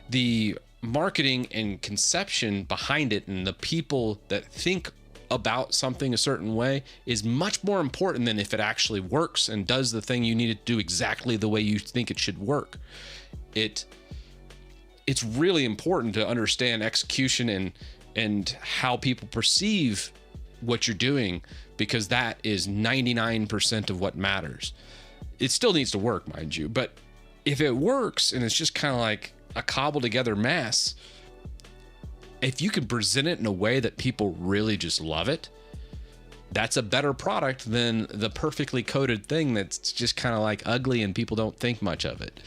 [SPEAKER 1] The marketing and conception behind it and the people that think about something a certain way is much more important than if it actually works and does the thing you need it to do exactly the way you think it should work. It's really important to understand execution and how people perceive what you're doing, because that is 99% of what matters. It still needs to work, mind you, but if it works and it's just kind of like a cobbled together mess, if you can present it in a way that people really just love it, that's a better product than the perfectly coded thing that's just kind of like ugly and people don't think much of it.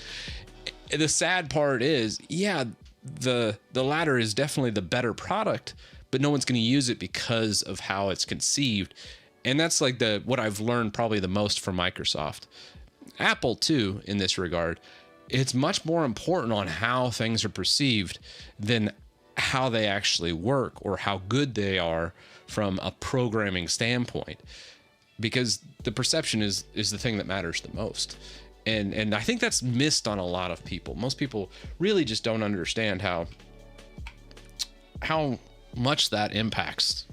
[SPEAKER 1] The sad part is, yeah, the latter is definitely the better product, but no one's going to use it because of how it's conceived. And that's like what I've learned probably the most from Microsoft. Apple too, in this regard, it's much more important on how things are perceived than how they actually work or how good they are from a programming standpoint, because the perception is the thing that matters the most. And I think that's missed on a lot of people. Most people really just don't understand how much that impacts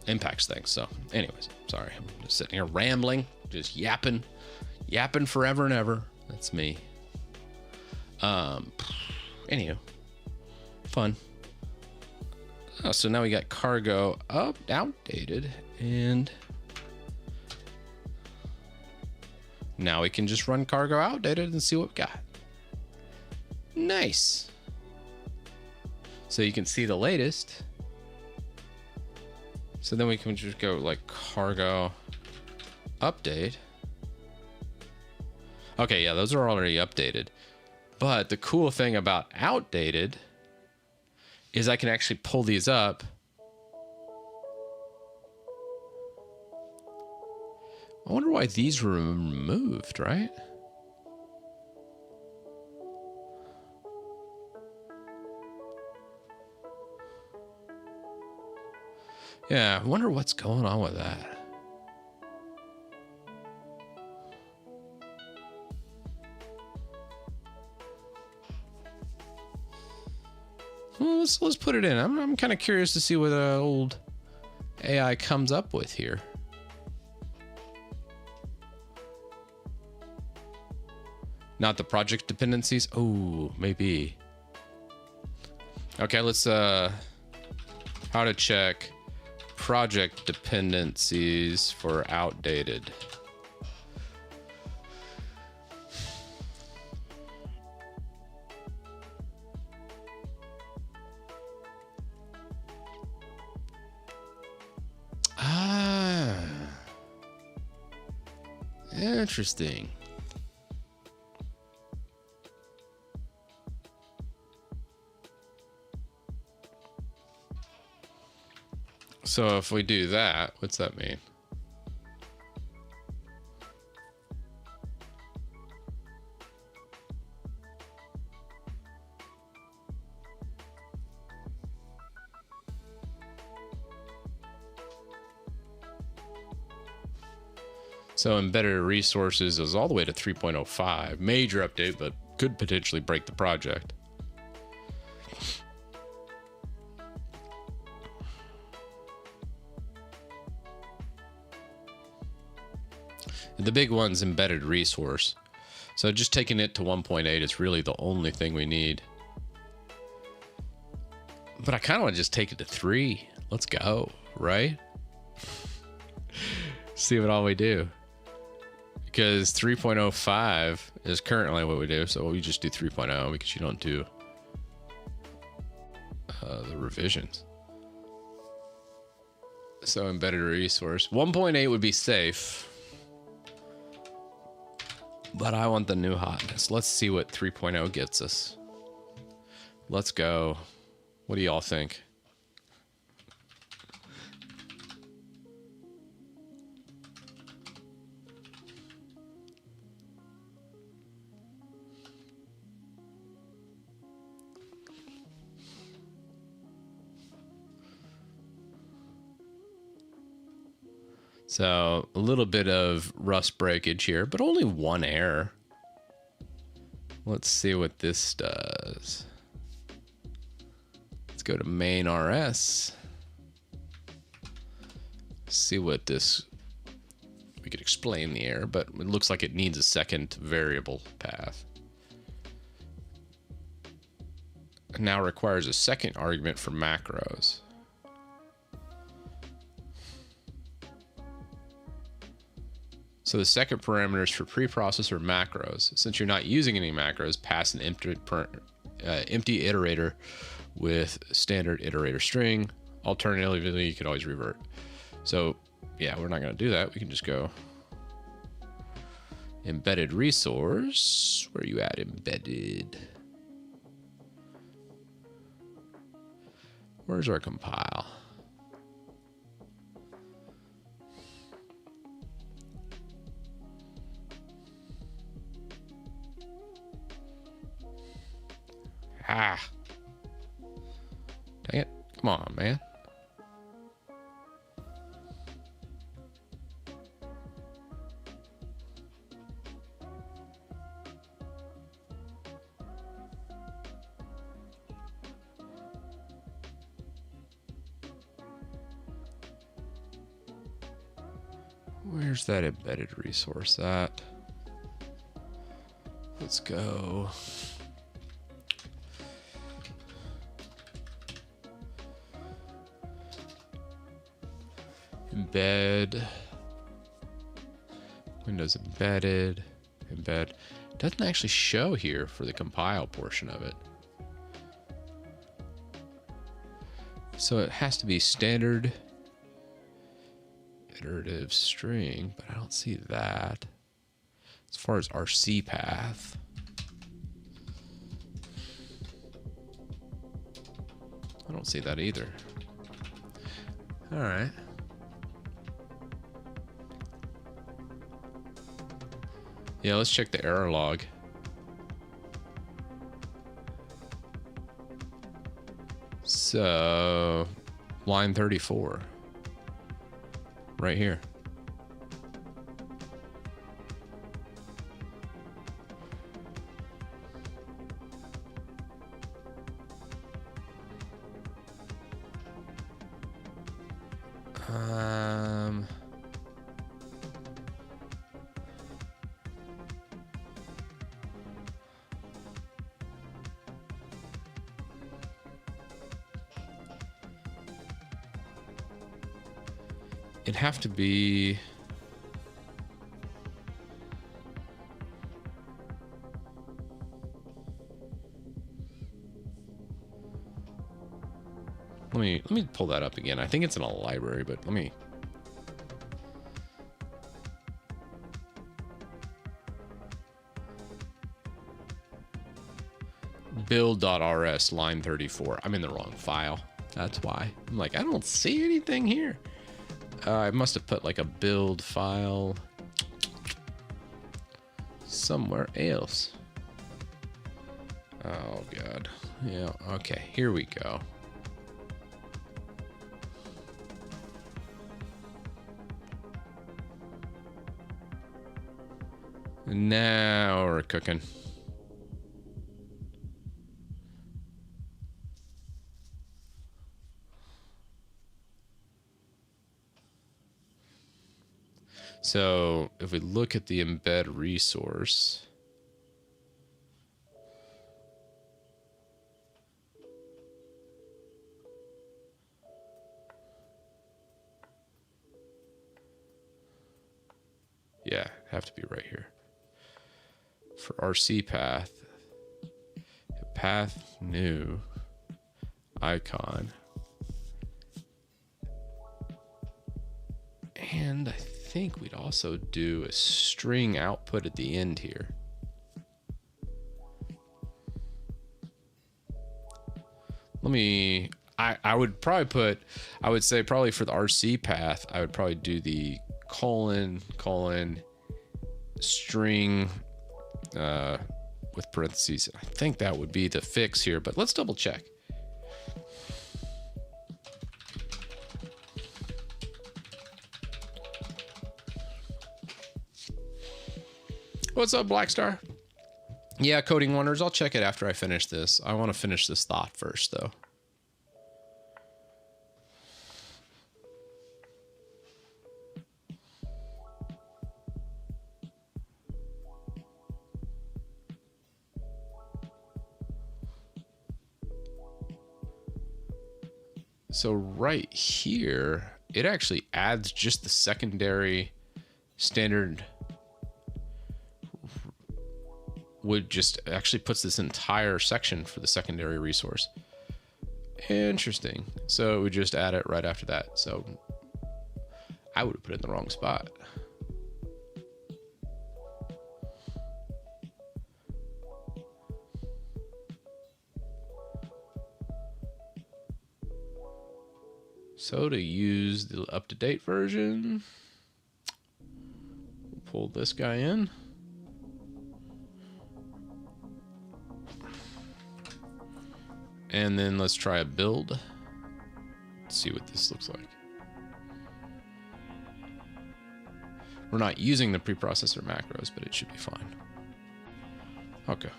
[SPEAKER 1] things. So anyways, sorry, I'm just sitting here rambling, just yapping forever and ever. That's me. Anywho, fun. Oh, so now we got cargo outdated, and now we can just run cargo outdated and see what we got. Nice. So you can see the latest. So then we can just go like cargo update. Okay, yeah, those are already updated. But the cool thing about outdated is I can actually pull these up. I wonder why these were removed, right? Yeah, I wonder what's going on with that. Well, let's put it in. I'm kind of curious to see what the old AI comes up with here. Not the project dependencies. Oh, maybe. Okay, let's how to check project dependencies for outdated. Interesting. So if we do that, what's that mean? So embedded resources is all the way to 3.05. Major update, but could potentially break the project. The big one's embedded resource. So just taking it to 1.8 is really the only thing we need. But I kind of want to just take it to 3. Let's go, right? See what all we do. Because 3.05 is currently what we do. So we just do 3.0 because you don't do the revisions. So embedded resource. 1.8 would be safe. But I want the new hotness. Let's see what 3.0 gets us. Let's go. What do y'all think? So a little bit of rust breakage here, but only one error. Let's see what this does. Let's go to main RS. See what this, we could explain the error, but it looks like it needs a second variable path. It now requires a second argument for macros. So the second parameter is for preprocessor macros. Since you're not using any macros, pass an empty iterator with standard iterator string. Alternatively, you could always revert. So yeah, we're not going to do that. We can just go embedded resource. Where are you at, embedded? Where's our compile? Ah. Dang it. Come on, man. Where's that embedded resource at? Let's go. Embed. Windows embedded. Embed. Doesn't actually show here for the compile portion of it. So it has to be standard iterative string, but I don't see that. As far as RC path. I don't see that either. All right. Yeah, let's check the error log. So, line 34. Right here. It'd have to be... Let me pull that up again. I think it's in a library, but let me... build.rs line 34. I'm in the wrong file. That's why. I'm like, I don't see anything here. I must have put like a build file somewhere else. Oh God. Yeah. Okay. Here we go. Now we're cooking. So if we look at the embed resource, yeah, have to be right here. For RC path, path new icon. And I think we'd also do a string output at the end here. Let me, I would probably put, I would say probably for the RC path, I would probably do the colon string with parentheses. I think that would be the fix here, but let's double check. What's up, Blackstar? Yeah, Coding Wonders. I'll check it after I finish this. I want to finish this thought first, though. So right here, it actually adds just the secondary standard. Would just actually puts this entire section for the secondary resource. Interesting. So we just add it right after that. So I would have put it in the wrong spot. So to use the up-to-date version, pull this guy in. And then let's try a build. Let's see what this looks like. We're not using the preprocessor macros, but it should be fine. Okay.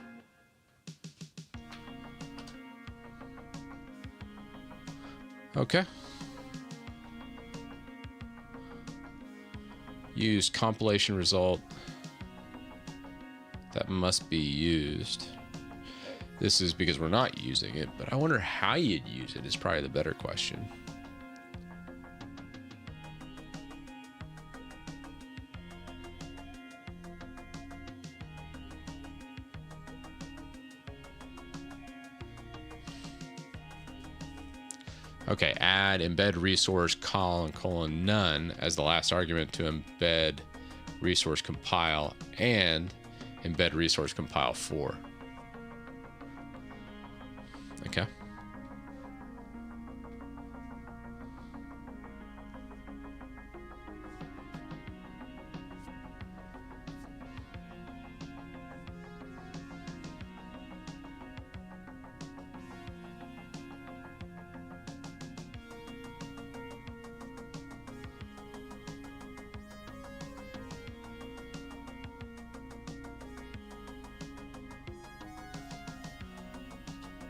[SPEAKER 1] Okay. Use compilation result. That must be used. This is because we're not using it, but I wonder how you'd use it is probably the better question. Okay, add embed resource colon none as the last argument to embed resource compile and embed resource compile 4. Okay.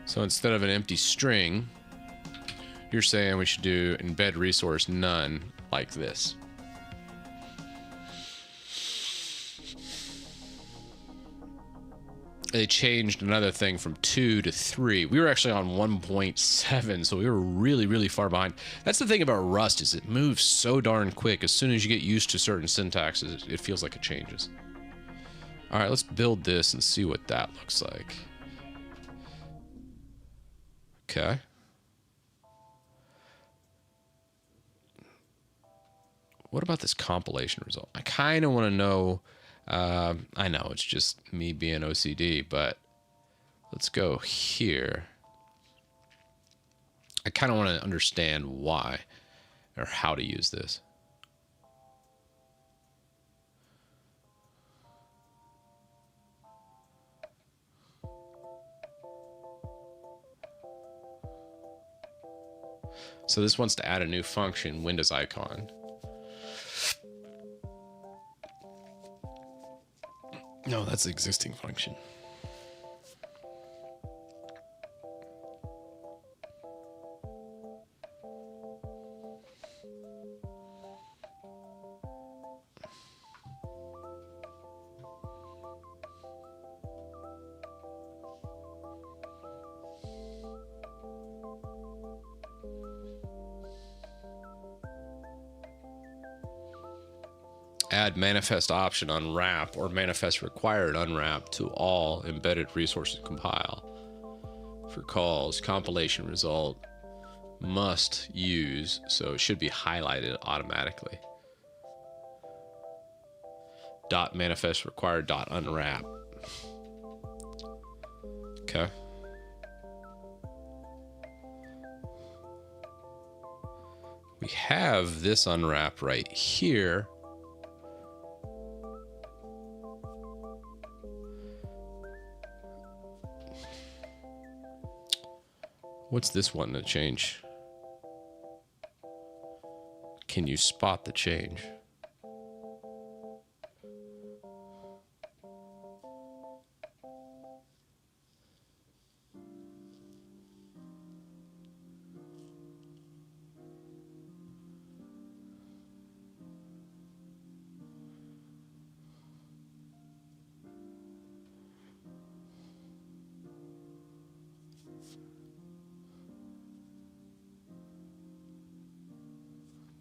[SPEAKER 1] So instead of an empty string, you're saying we should do embed resource none like this. They changed another thing from 2 to 3. We were actually on 1.7, so we were really, really far behind. That's the thing about Rust, is it moves so darn quick. As soon as you get used to certain syntaxes, it feels like it changes. All right, let's build this and see what that looks like. Okay. What about this compilation result? I kind of want to know. I know it's just me being OCD, but let's go here. I kind of want to understand why or how to use this. So this wants to add a new function, Windows icon. No, that's the existing function. Add manifest option unwrap or manifest required unwrap to all embedded resources compile. For calls, compilation result must use, so it should be highlighted automatically. Dot manifest required dot unwrap. Okay. We have this unwrap right here. What's this one to change? Can you spot the change?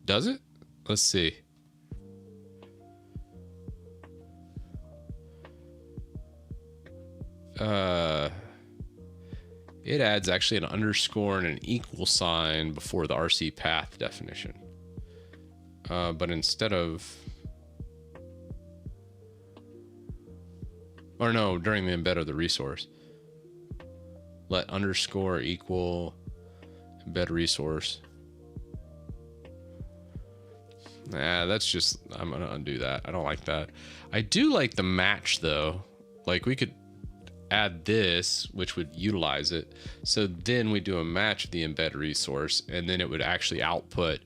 [SPEAKER 1] Does it? Let's see. It adds actually an underscore and an equal sign before the RC path definition. But instead of, or no, during the embed of the resource, let underscore equal embed resource. Nah, that's just, I'm gonna undo that. I don't like that. I do like the match though. Like we could add this, which would utilize it. So then we do a match of the embed resource, and then it would actually output,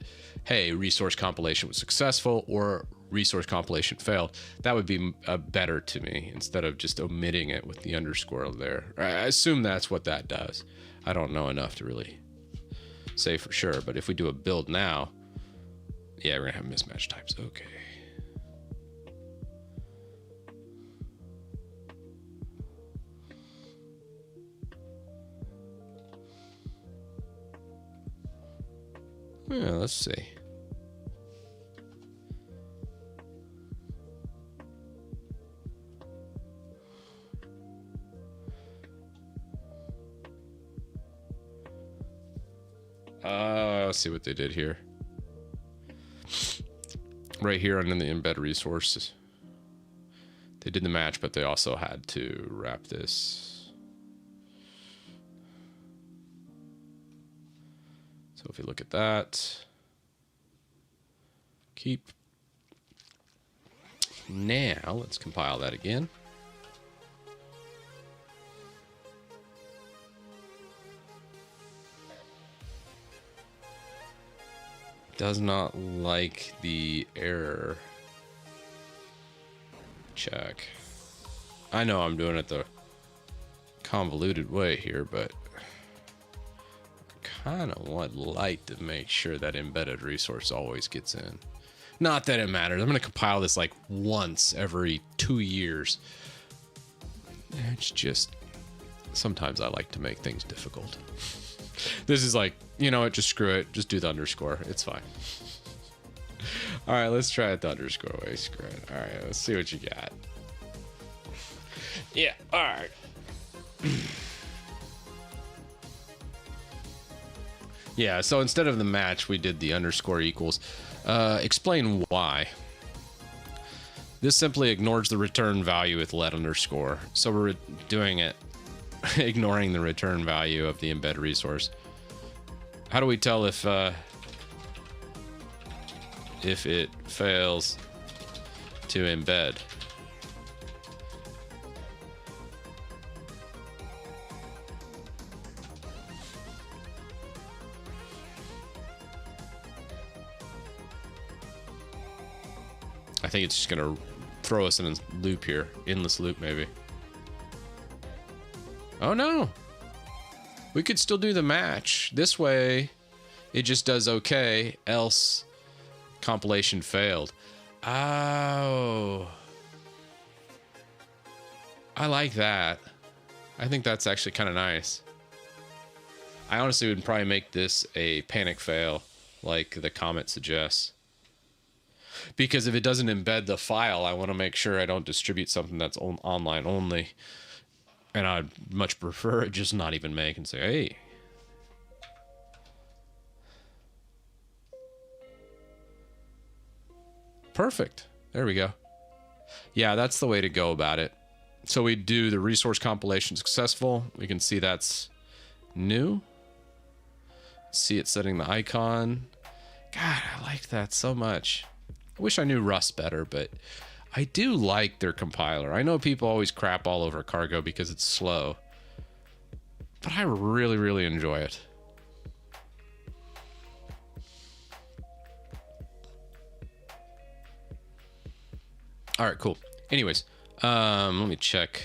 [SPEAKER 1] hey, resource compilation was successful or resource compilation failed. That would be better to me instead of just omitting it with the underscore there. I assume that's what that does. I don't know enough to really say for sure, but if we do a build now, yeah, we're gonna have mismatch types. Okay. Yeah, let's see. Let's see what they did here. Right here under the embed resources, they did the match, but they also had to wrap this. So if you look at that, keep. Now let's compile that again. Does not like the error check. I know I'm doing it the convoluted way here, but I kind of would like to make sure that embedded resource always gets in. Not that it matters. I'm going to compile this like once every 2 years. It's just, sometimes I like to make things difficult. This is like, you know what, just screw it. Just do the underscore. It's fine. All right, let's try it the underscore way. Screw it. All right, let's see what you got. Yeah, all right. Yeah, so instead of the match, we did the underscore equals. Explain why. This simply ignores the return value with let underscore. So we're doing it, ignoring the return value of the embed resource. How do we tell if it fails to embed? I think it's just gonna throw us in a loop here. Endless loop, maybe. Oh, no. We could still do the match. This way, it just does okay, else compilation failed. Oh. I like that. I think that's actually kind of nice. I honestly would probably make this a panic fail, like the comment suggests. Because if it doesn't embed the file, I want to make sure I don't distribute something that's online only. And I'd much prefer it just not even make and say, hey. Perfect. There we go. Yeah, that's the way to go about it. So we do the resource compilation successful. We can see that's new. See it setting the icon. God, I like that so much. I wish I knew Rust better, but I do like their compiler. I know people always crap all over Cargo because it's slow, but I really, really enjoy it. All right, cool. Anyways, let me check.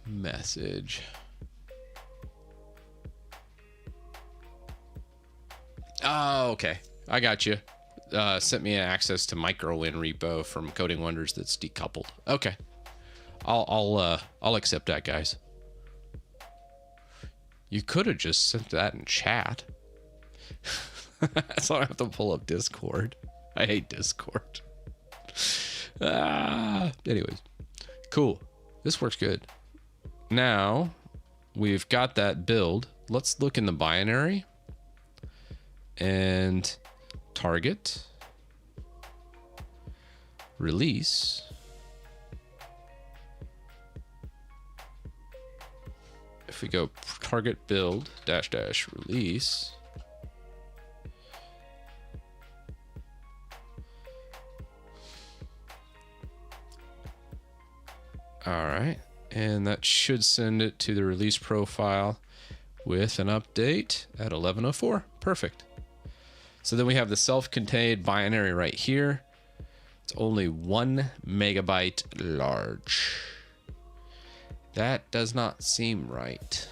[SPEAKER 1] Message. Oh, okay. I got you. Sent me access to MicroWin repo from Coding Wonders that's decoupled. Okay. I'll accept that, guys. You could have just sent that in chat. So I have to pull up Discord. I hate Discord. Anyways, cool. This works good. Now we've got that build. Let's look in the binary and target, release. If we go target build -- release, all right, and that should send it to the release profile with an update at 11:04. Perfect. So then we have the self-contained binary right here. It's only 1 megabyte large. That does not seem right.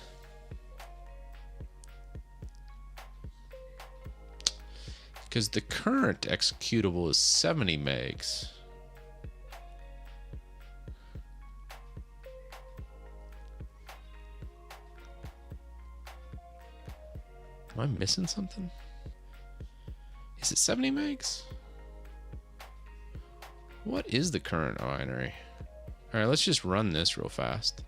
[SPEAKER 1] Because the current executable is 70 megs. Am I missing something? Is it 70 megs? What is the current binary? All right, let's just run this real fast.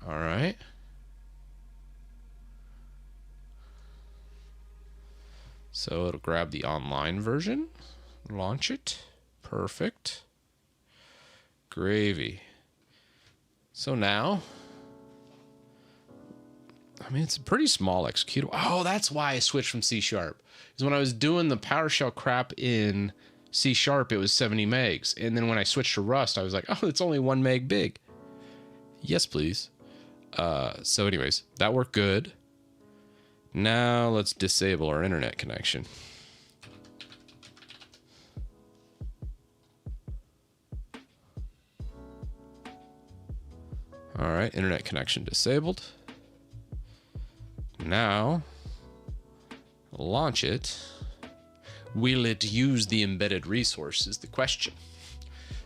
[SPEAKER 1] All right. So it'll grab the online version, launch it. Perfect. Gravy. So now, I mean, it's a pretty small executable. Oh, that's why I switched from C#. Because when I was doing the PowerShell crap in C#, it was 70 megs. And then when I switched to Rust, I was like, oh, it's only 1 meg big. Yes, please. So anyways, that worked good. Now let's disable our internet connection. All right, internet connection disabled. Now, launch it. Will it use the embedded resource is the question.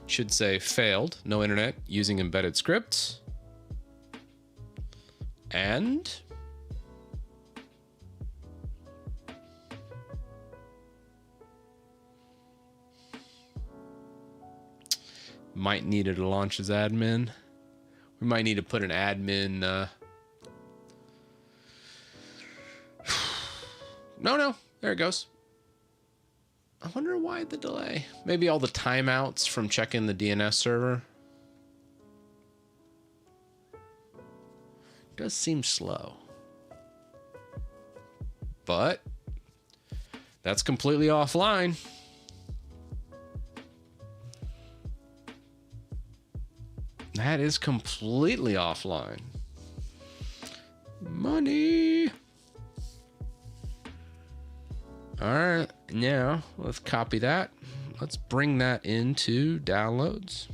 [SPEAKER 1] Should say failed, no internet, using embedded script. And might need it to launch as admin. We might need to put an admin. No, there it goes. I wonder why the delay. Maybe all the timeouts from checking the DNS server. Does seem slow. But that's completely offline. That is completely offline. Money. All right, now let's copy that. Let's bring that into downloads.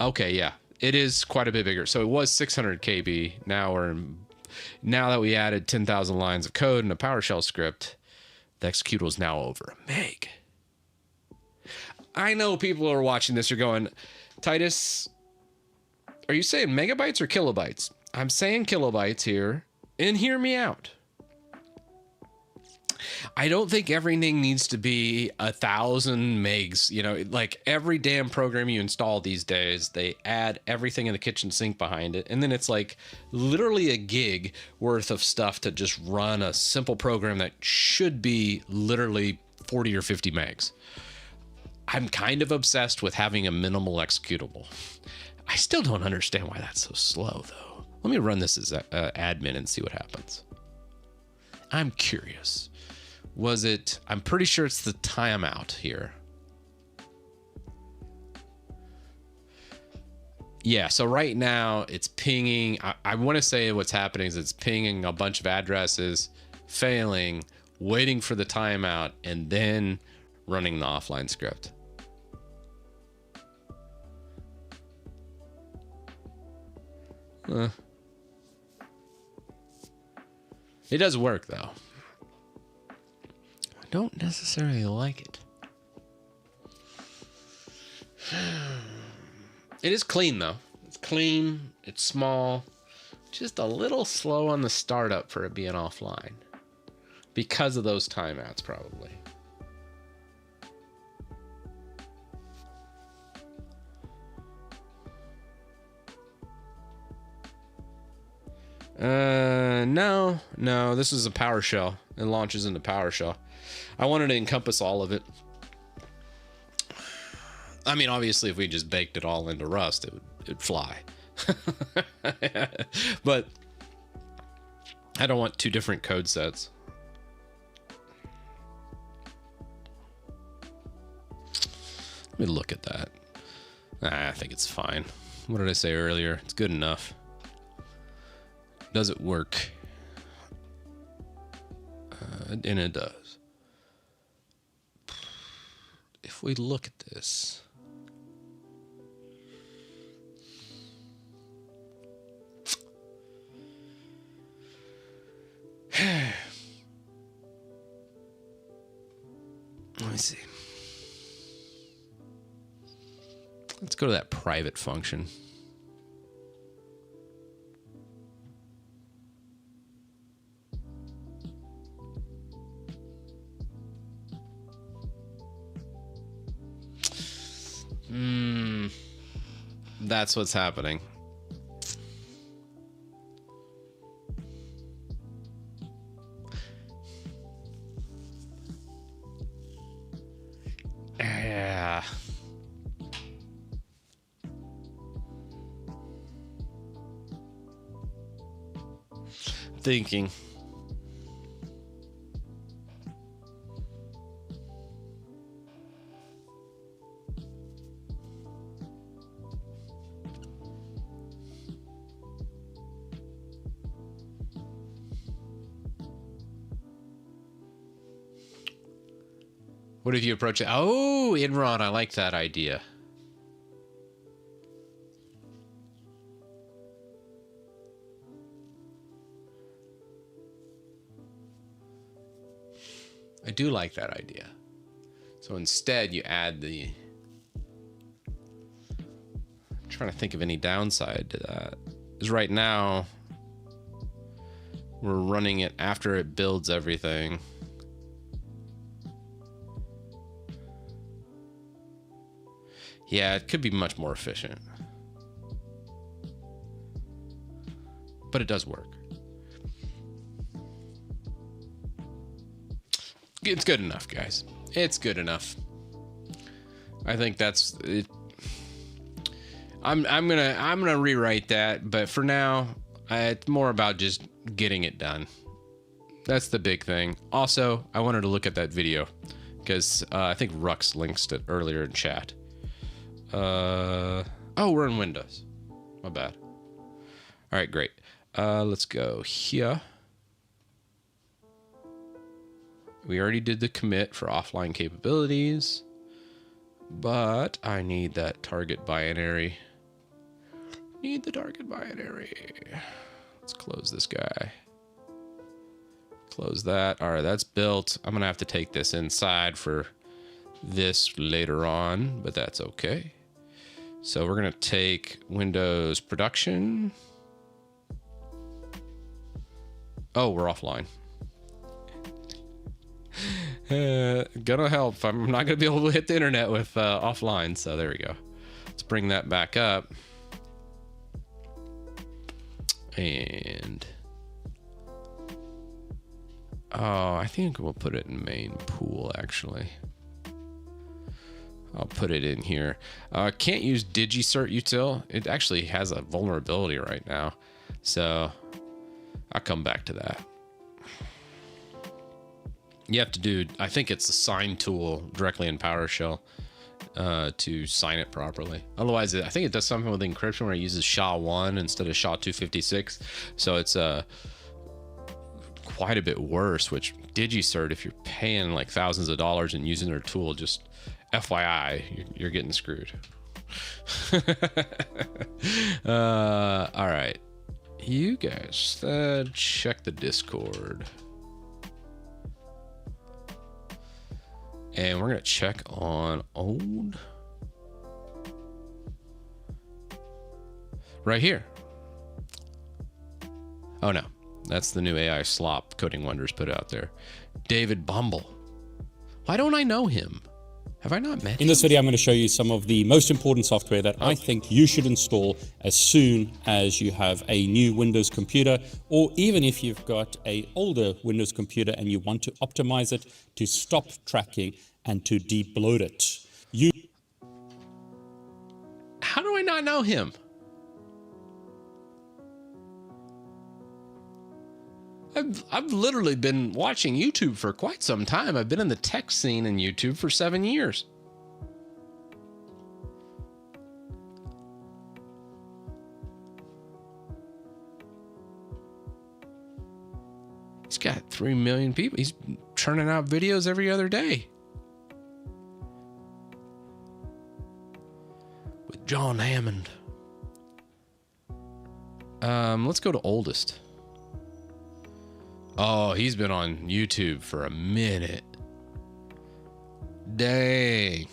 [SPEAKER 1] Okay, yeah, it is quite a bit bigger. So it was 600 KB. Now that we added 10,000 lines of code in a PowerShell script, the executable is now over a meg. I know people are watching this are going, Titus, are you saying megabytes or kilobytes? I'm saying kilobytes here, and hear me out. I don't think everything needs to be 1,000 megs. You know, like every damn program you install these days, they add everything in the kitchen sink behind it. And then it's like literally a gig worth of stuff to just run a simple program that should be literally 40 or 50 megs. I'm kind of obsessed with having a minimal executable. I still don't understand why that's so slow, though. Let me run this as admin and see what happens. I'm curious. Was it... I'm pretty sure it's the timeout here. Yeah, so right now it's pinging. I want to say what's happening is it's pinging a bunch of addresses, failing, waiting for the timeout, and then running the offline script. It does work, though. I don't necessarily like it. It is clean, though. It's clean. It's small. Just a little slow on the startup for it being offline. Because of those timeouts, probably. No, this is a PowerShell. It launches into PowerShell. I wanted to encompass all of it. I mean, obviously, if we just baked it all into Rust, it'd fly. But I don't want two different code sets. Let me look at that. I think it's fine. What did I say earlier? It's good enough. Does it work? And it does. If we look at this, let me see. Let's go to that private function. That's what's happening. Yeah. Thinking. What if you approach it? Oh, Inron, I like that idea. I do like that idea. So instead, you add the... I'm trying to think of any downside to that. Because right now, we're running it after it builds everything. Yeah, it could be much more efficient. But it does work. It's good enough, guys. It's good enough. I think that's it. I'm gonna rewrite that, but for now, it's more about just getting it done. That's the big thing. Also, I wanted to look at that video because I think Rux links it earlier in chat. Oh, we're in Windows. My bad. All right, great. Let's go here. We already did the commit for offline capabilities, but I need that target binary. Need the target binary. Let's close this guy. Close that. All right, that's built. I'm gonna have to take this inside for this later on, but that's okay. So we're gonna take Windows production. Oh, we're offline. Gonna help. I'm not gonna be able to hit the internet with offline, so there we go. Let's bring that back up. And oh, I think we'll put it in main pool, actually. I'll put it in here. Can't use digicert util. It actually has a vulnerability right now, so I'll come back to that. You have to do, I think it's the sign tool directly in PowerShell to sign it properly. Otherwise, I think it does something with encryption where it uses SHA-1 instead of SHA-256. So it's quite a bit worse, which digicert, if you're paying like thousands of dollars and using their tool, just FYI, you're getting screwed. All right. You guys check the Discord. And we're going to check on old. Right here. Oh, no. That's the new AI slop Coding Wonders put out there. David Bumble. Why don't I know him? Have I not met him?
[SPEAKER 2] In this video, I'm going to show you some of the most important software that I think you should install as soon as you have a new Windows computer, or even if you've got an older Windows computer and you want to optimize it to stop tracking and to debloat it.
[SPEAKER 1] How do I not know him? I've literally been watching YouTube for quite some time. I've been in the tech scene in YouTube for 7 years. He's got 3 million people. He's churning out videos every other day. With John Hammond. Let's go to oldest. Oh, he's been on YouTube for a minute. Dang.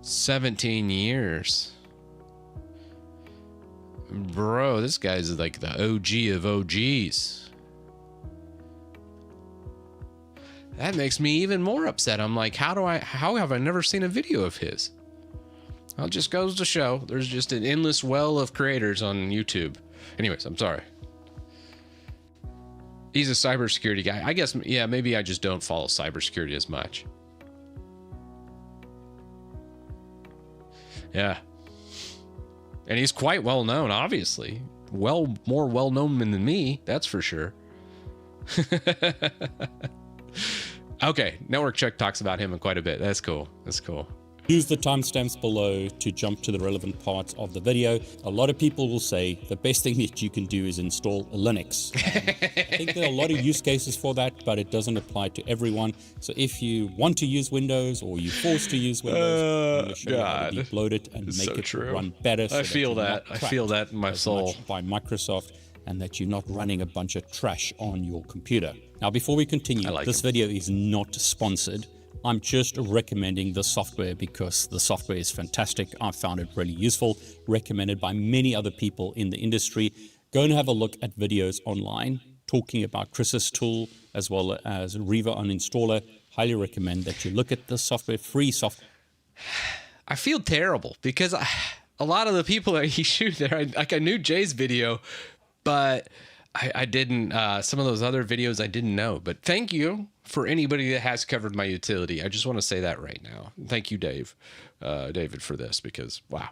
[SPEAKER 1] 17 years. Bro, this guy's like the OG of OGs. That makes me even more upset. I'm like, how have I never seen a video of his? Well, it just goes to show there's just an endless well of creators on YouTube. Anyways, I'm sorry. He's a cybersecurity guy. I guess, yeah, maybe I just don't follow cybersecurity as much. Yeah. And he's quite well known, obviously. More well known than me, that's for sure. Okay, Network Check talks about him quite a bit. That's cool. That's cool.
[SPEAKER 2] Use the timestamps below to jump to the relevant parts of the video. A lot of people will say the best thing that you can do is install Linux. I think there are a lot of use cases for that, but it doesn't apply to everyone. So if you want to use Windows or you're forced to use Windows, I'm going to show you how to debloat it and make it run better. So
[SPEAKER 1] I feel that. I feel that in my soul.
[SPEAKER 2] By Microsoft, and that you're not running a bunch of trash on your computer. Now, before we continue, this video is not sponsored. I'm just recommending the software because the software is fantastic. I found it really useful, recommended by many other people in the industry. Go and have a look at videos online talking about Chris's tool as well as Riva Uninstaller. Highly recommend that you look at the software, free software.
[SPEAKER 1] I feel terrible because a lot of the people that he shoots there, I knew Jay's video, but I didn't, some of those other videos I didn't know. But thank you for anybody that has covered my utility. I just want to say that right now. Thank you, David, for this, because wow,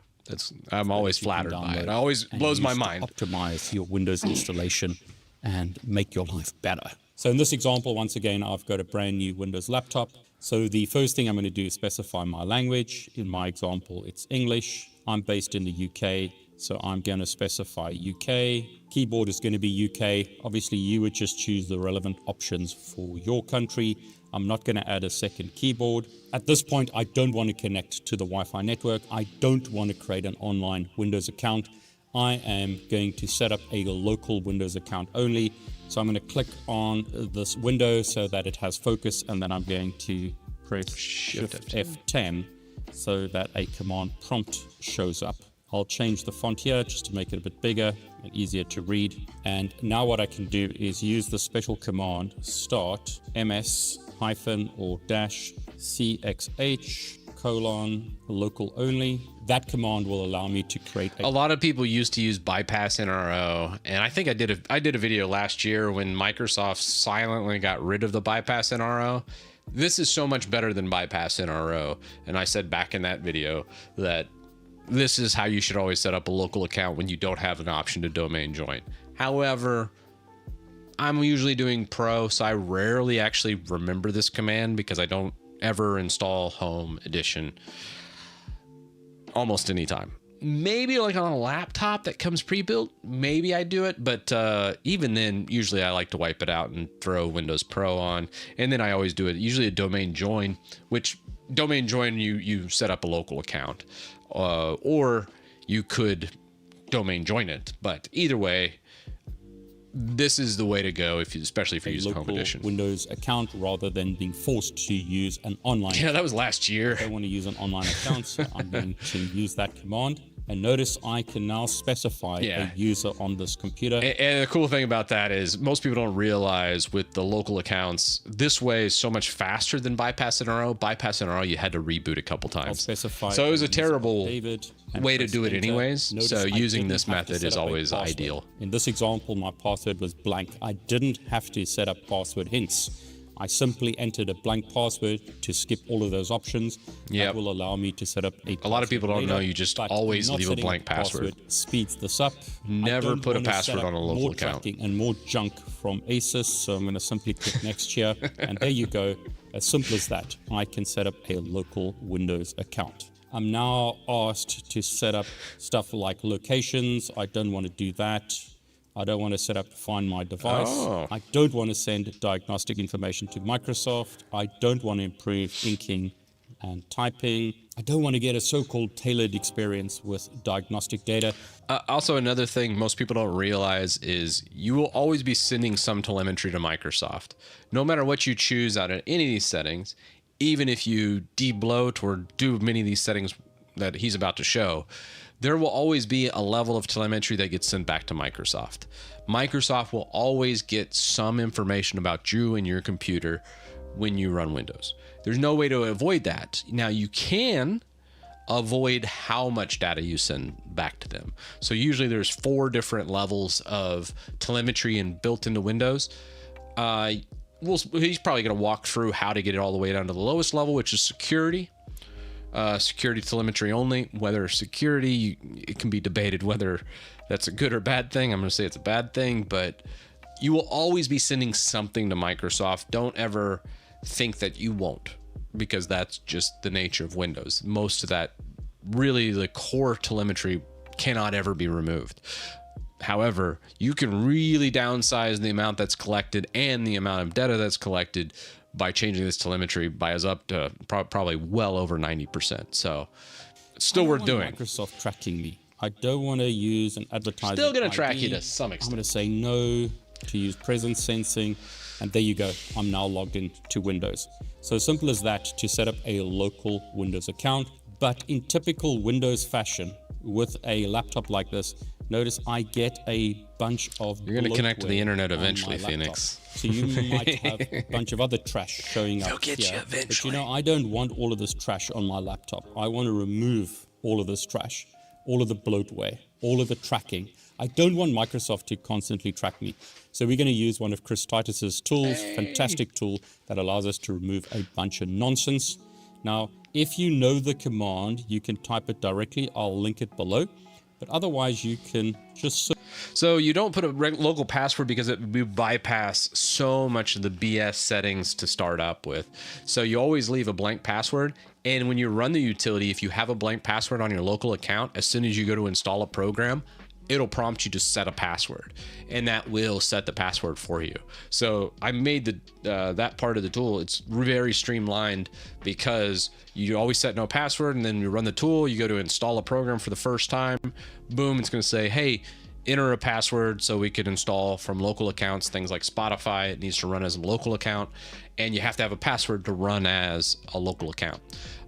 [SPEAKER 1] I'm always flattered by it. It always blows my mind.
[SPEAKER 2] Optimize your Windows installation and make your life better. So in this example, once again, I've got a brand new Windows laptop. So the first thing I'm going to do is specify my language. In my example, it's English. I'm based in the UK. So I'm going to specify UK. Keyboard is going to be UK. Obviously, you would just choose the relevant options for your country. I'm not going to add a second keyboard. At this point, I don't want to connect to the Wi-Fi network. I don't want to create an online Windows account. I am going to set up a local Windows account only. So I'm going to click on this window so that it has focus, and then I'm going to press Shift F10 so that a command prompt shows up. I'll change the font here just to make it a bit bigger and easier to read. And now what I can do is use the special command start ms hyphen or dash cxh colon local only. That command will allow me to create
[SPEAKER 1] a lot of people used to use bypass NRO, and I think I did a video last year when Microsoft silently got rid of the bypass NRO. This is so much better than bypass NRO, and I said back in that video that this is how you should always set up a local account when you don't have an option to domain join. However, I'm usually doing pro, so I rarely actually remember this command because I don't ever install Home Edition almost any time. Maybe like on a laptop that comes pre-built, maybe I do it, but even then, usually I like to wipe it out and throw Windows Pro on, and then I always do it, usually a domain join, which domain join you set up a local account, or you could domain join it, but either way, this is the way to go, especially if you're using Home Edition.
[SPEAKER 2] Windows account rather than being forced to use an online.
[SPEAKER 1] Yeah, that was last year.
[SPEAKER 2] I want to use an online account, so I'm going to use that command. And notice I can now specify a user on this computer.
[SPEAKER 1] And the cool thing about that is most people don't realize with the local accounts, this way is so much faster than bypass NRO. Bypass NRO, you had to reboot a couple times. So it was a terrible way to do it anyways. So using this method is always ideal.
[SPEAKER 2] In this example, my password was blank. I didn't have to set up password hints. I simply entered a blank password to skip all of those options. That will allow me to set up a
[SPEAKER 1] lot of people don't know you just always leave a blank password.
[SPEAKER 2] Speeds this up.
[SPEAKER 1] Never put a password on a local account.
[SPEAKER 2] And more junk from Asus, so I'm going to simply click next here, and there you go. As simple as that, I can set up a local Windows account. I'm now asked to set up stuff like locations. I don't want to do that. I don't want to set up Find My Device. I don't want to send diagnostic information to Microsoft. I don't want to improve inking and typing. I don't want to get a so-called tailored experience with diagnostic data.
[SPEAKER 1] Also, another thing most people don't realize is you will always be sending some telemetry to Microsoft. No matter what you choose out of any of these settings, even if you debloat or do many of these settings that he's about to show, there will always be a level of telemetry that gets sent back to Microsoft. Microsoft will always get some information about you and your computer when you run Windows. There's no way to avoid that. Now, you can avoid how much data you send back to them. So usually there's 4 different levels of telemetry and built into Windows. He's probably going to walk through how to get it all the way down to the lowest level, which is security. Security telemetry only. Whether security, it can be debated whether that's a good or bad thing. I'm going to say it's a bad thing, but you will always be sending something to Microsoft. Don't ever think that you won't, because that's just the nature of Windows. Most of that, really the core telemetry, cannot ever be removed. However, you can really downsize the amount that's collected and the amount of data that's collected by changing this telemetry by up to probably well over 90%. So it's still worth doing.
[SPEAKER 2] Microsoft tracking me. I don't want to use an advertising
[SPEAKER 1] Still going to track you to some extent.
[SPEAKER 2] I'm going to say no to use presence sensing. And there you go. I'm now logged into Windows. So simple as that to set up a local Windows account. But in typical Windows fashion, with a laptop like this, notice I get a bunch of...
[SPEAKER 1] You're going to connect to the internet eventually, Phoenix.
[SPEAKER 2] So you might have a bunch of other trash showing up
[SPEAKER 1] They'll get
[SPEAKER 2] here.
[SPEAKER 1] you eventually.
[SPEAKER 2] But I don't want all of this trash on my laptop. I want to remove all of this trash, all of the bloatware, all of the tracking. I don't want Microsoft to constantly track me. So we're going to use one of Chris Titus's tools, fantastic tool that allows us to remove a bunch of nonsense. Now, if you know the command, you can type it directly. I'll link it below. But otherwise, you can just...
[SPEAKER 1] So you don't put a local password because it would bypass so much of the BS settings to start up with. So you always leave a blank password. And when you run the utility, if you have a blank password on your local account, as soon as you go to install a program, it'll prompt you to set a password, and that will set the password for you. So I made that part of the tool, it's very streamlined, because you always set no password, and then you run the tool, you go to install a program for the first time, boom, it's going to say, hey, enter a password so we could install from local accounts. Things like Spotify, it needs to run as a local account, and you have to have a password to run as a local account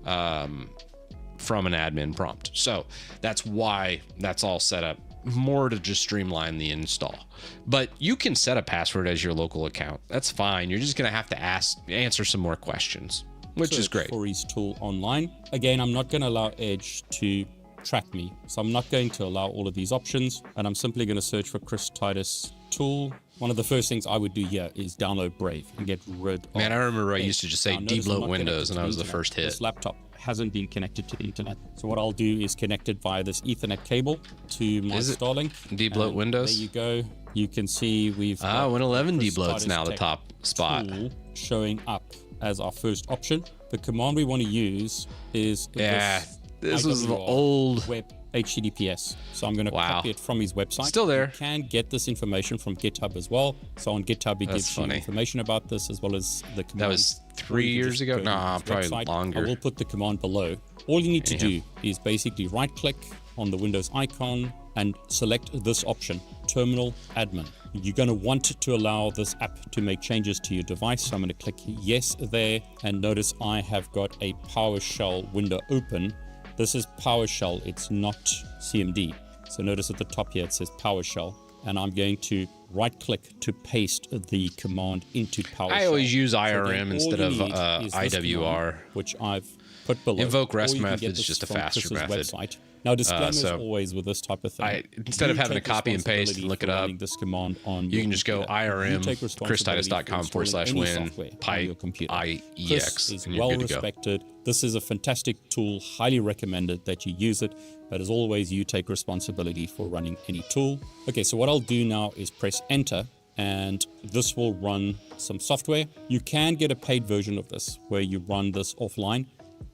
[SPEAKER 1] from an admin prompt. So that's why that's all set up, more to just streamline the install. But you can set a password as your local account. That's fine. You're just going to have to answer some more questions, which is great.
[SPEAKER 2] For his tool online. Again, I'm not going to allow Edge to track me. So I'm not going to allow all of these options, and I'm simply going to search for Chris Titus tool. One of the first things I would do here is download Brave and get rid of.
[SPEAKER 1] Man, I remember I used to just say debloat Windows, and that was the first hit.
[SPEAKER 2] This laptop hasn't been connected to the internet. So what I'll do is connect it via this Ethernet cable to my Starlink.
[SPEAKER 1] Debloat Windows?
[SPEAKER 2] There you go. You can see we've got
[SPEAKER 1] Win11 debloat's now the top spot.
[SPEAKER 2] Showing up as our first option. The command we want to use is
[SPEAKER 1] this was the old
[SPEAKER 2] web HTTPS. So I'm going to copy it from his website.
[SPEAKER 1] Still there.
[SPEAKER 2] You can get this information from GitHub as well. So on GitHub, it gives you information about this, as well as the command.
[SPEAKER 1] That was 3 years ago? No, probably longer.
[SPEAKER 2] I will put the command below. All you need to do is basically right-click on the Windows icon and select this option, Terminal Admin. You're going to want to allow this app to make changes to your device. So I'm going to click yes there, and notice I have got a PowerShell window open. This is PowerShell, it's not CMD. So notice at the top here it says PowerShell, and I'm going to right-click to paste the command into PowerShell.
[SPEAKER 1] I always use IRM instead of IWR,
[SPEAKER 2] command, which I've put below.
[SPEAKER 1] Invoke REST method is just a faster method.
[SPEAKER 2] Website. Now, disclaimers always with this type of thing.
[SPEAKER 1] Instead of having to copy and paste and look it up,
[SPEAKER 2] this command on
[SPEAKER 1] you can just go IRM christitus.com/win pipe IEX.
[SPEAKER 2] Chris is well respected. This is a fantastic tool, highly recommended that you use it. But as always, you take responsibility for running any tool. Okay, so what I'll do now is press enter, and this will run some software. You can get a paid version of this where you run this offline.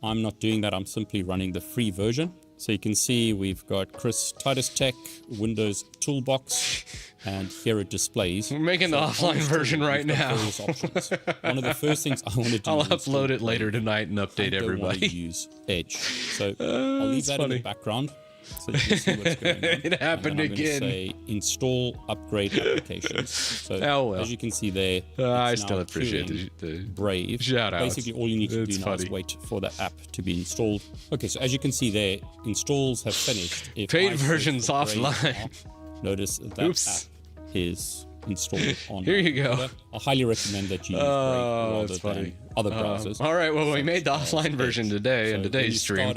[SPEAKER 2] I'm not doing that. I'm simply running the free version. So you can see we've got Chris Titus Tech, Windows Toolbox, and here it displays.
[SPEAKER 1] We're making the offline version right now.
[SPEAKER 2] One of the first things I want to do
[SPEAKER 1] I'll upload it later tonight and update everybody.
[SPEAKER 2] I want to use Edge. So I'll leave that in the background so you can see what's going on.
[SPEAKER 1] It happened again.
[SPEAKER 2] Say install upgrade applications. So as you can see there,
[SPEAKER 1] I still appreciate the
[SPEAKER 2] Brave.
[SPEAKER 1] Shout out.
[SPEAKER 2] Basically, all you need to do now is wait for the app to be installed. Okay, so as you can see there, installs have finished. If
[SPEAKER 1] paid versions offline.
[SPEAKER 2] Notice that app is installed on.
[SPEAKER 1] Here you go.
[SPEAKER 2] I highly recommend that you use Brave rather than other browsers.
[SPEAKER 1] All right, well, we made the offline version today in today's stream.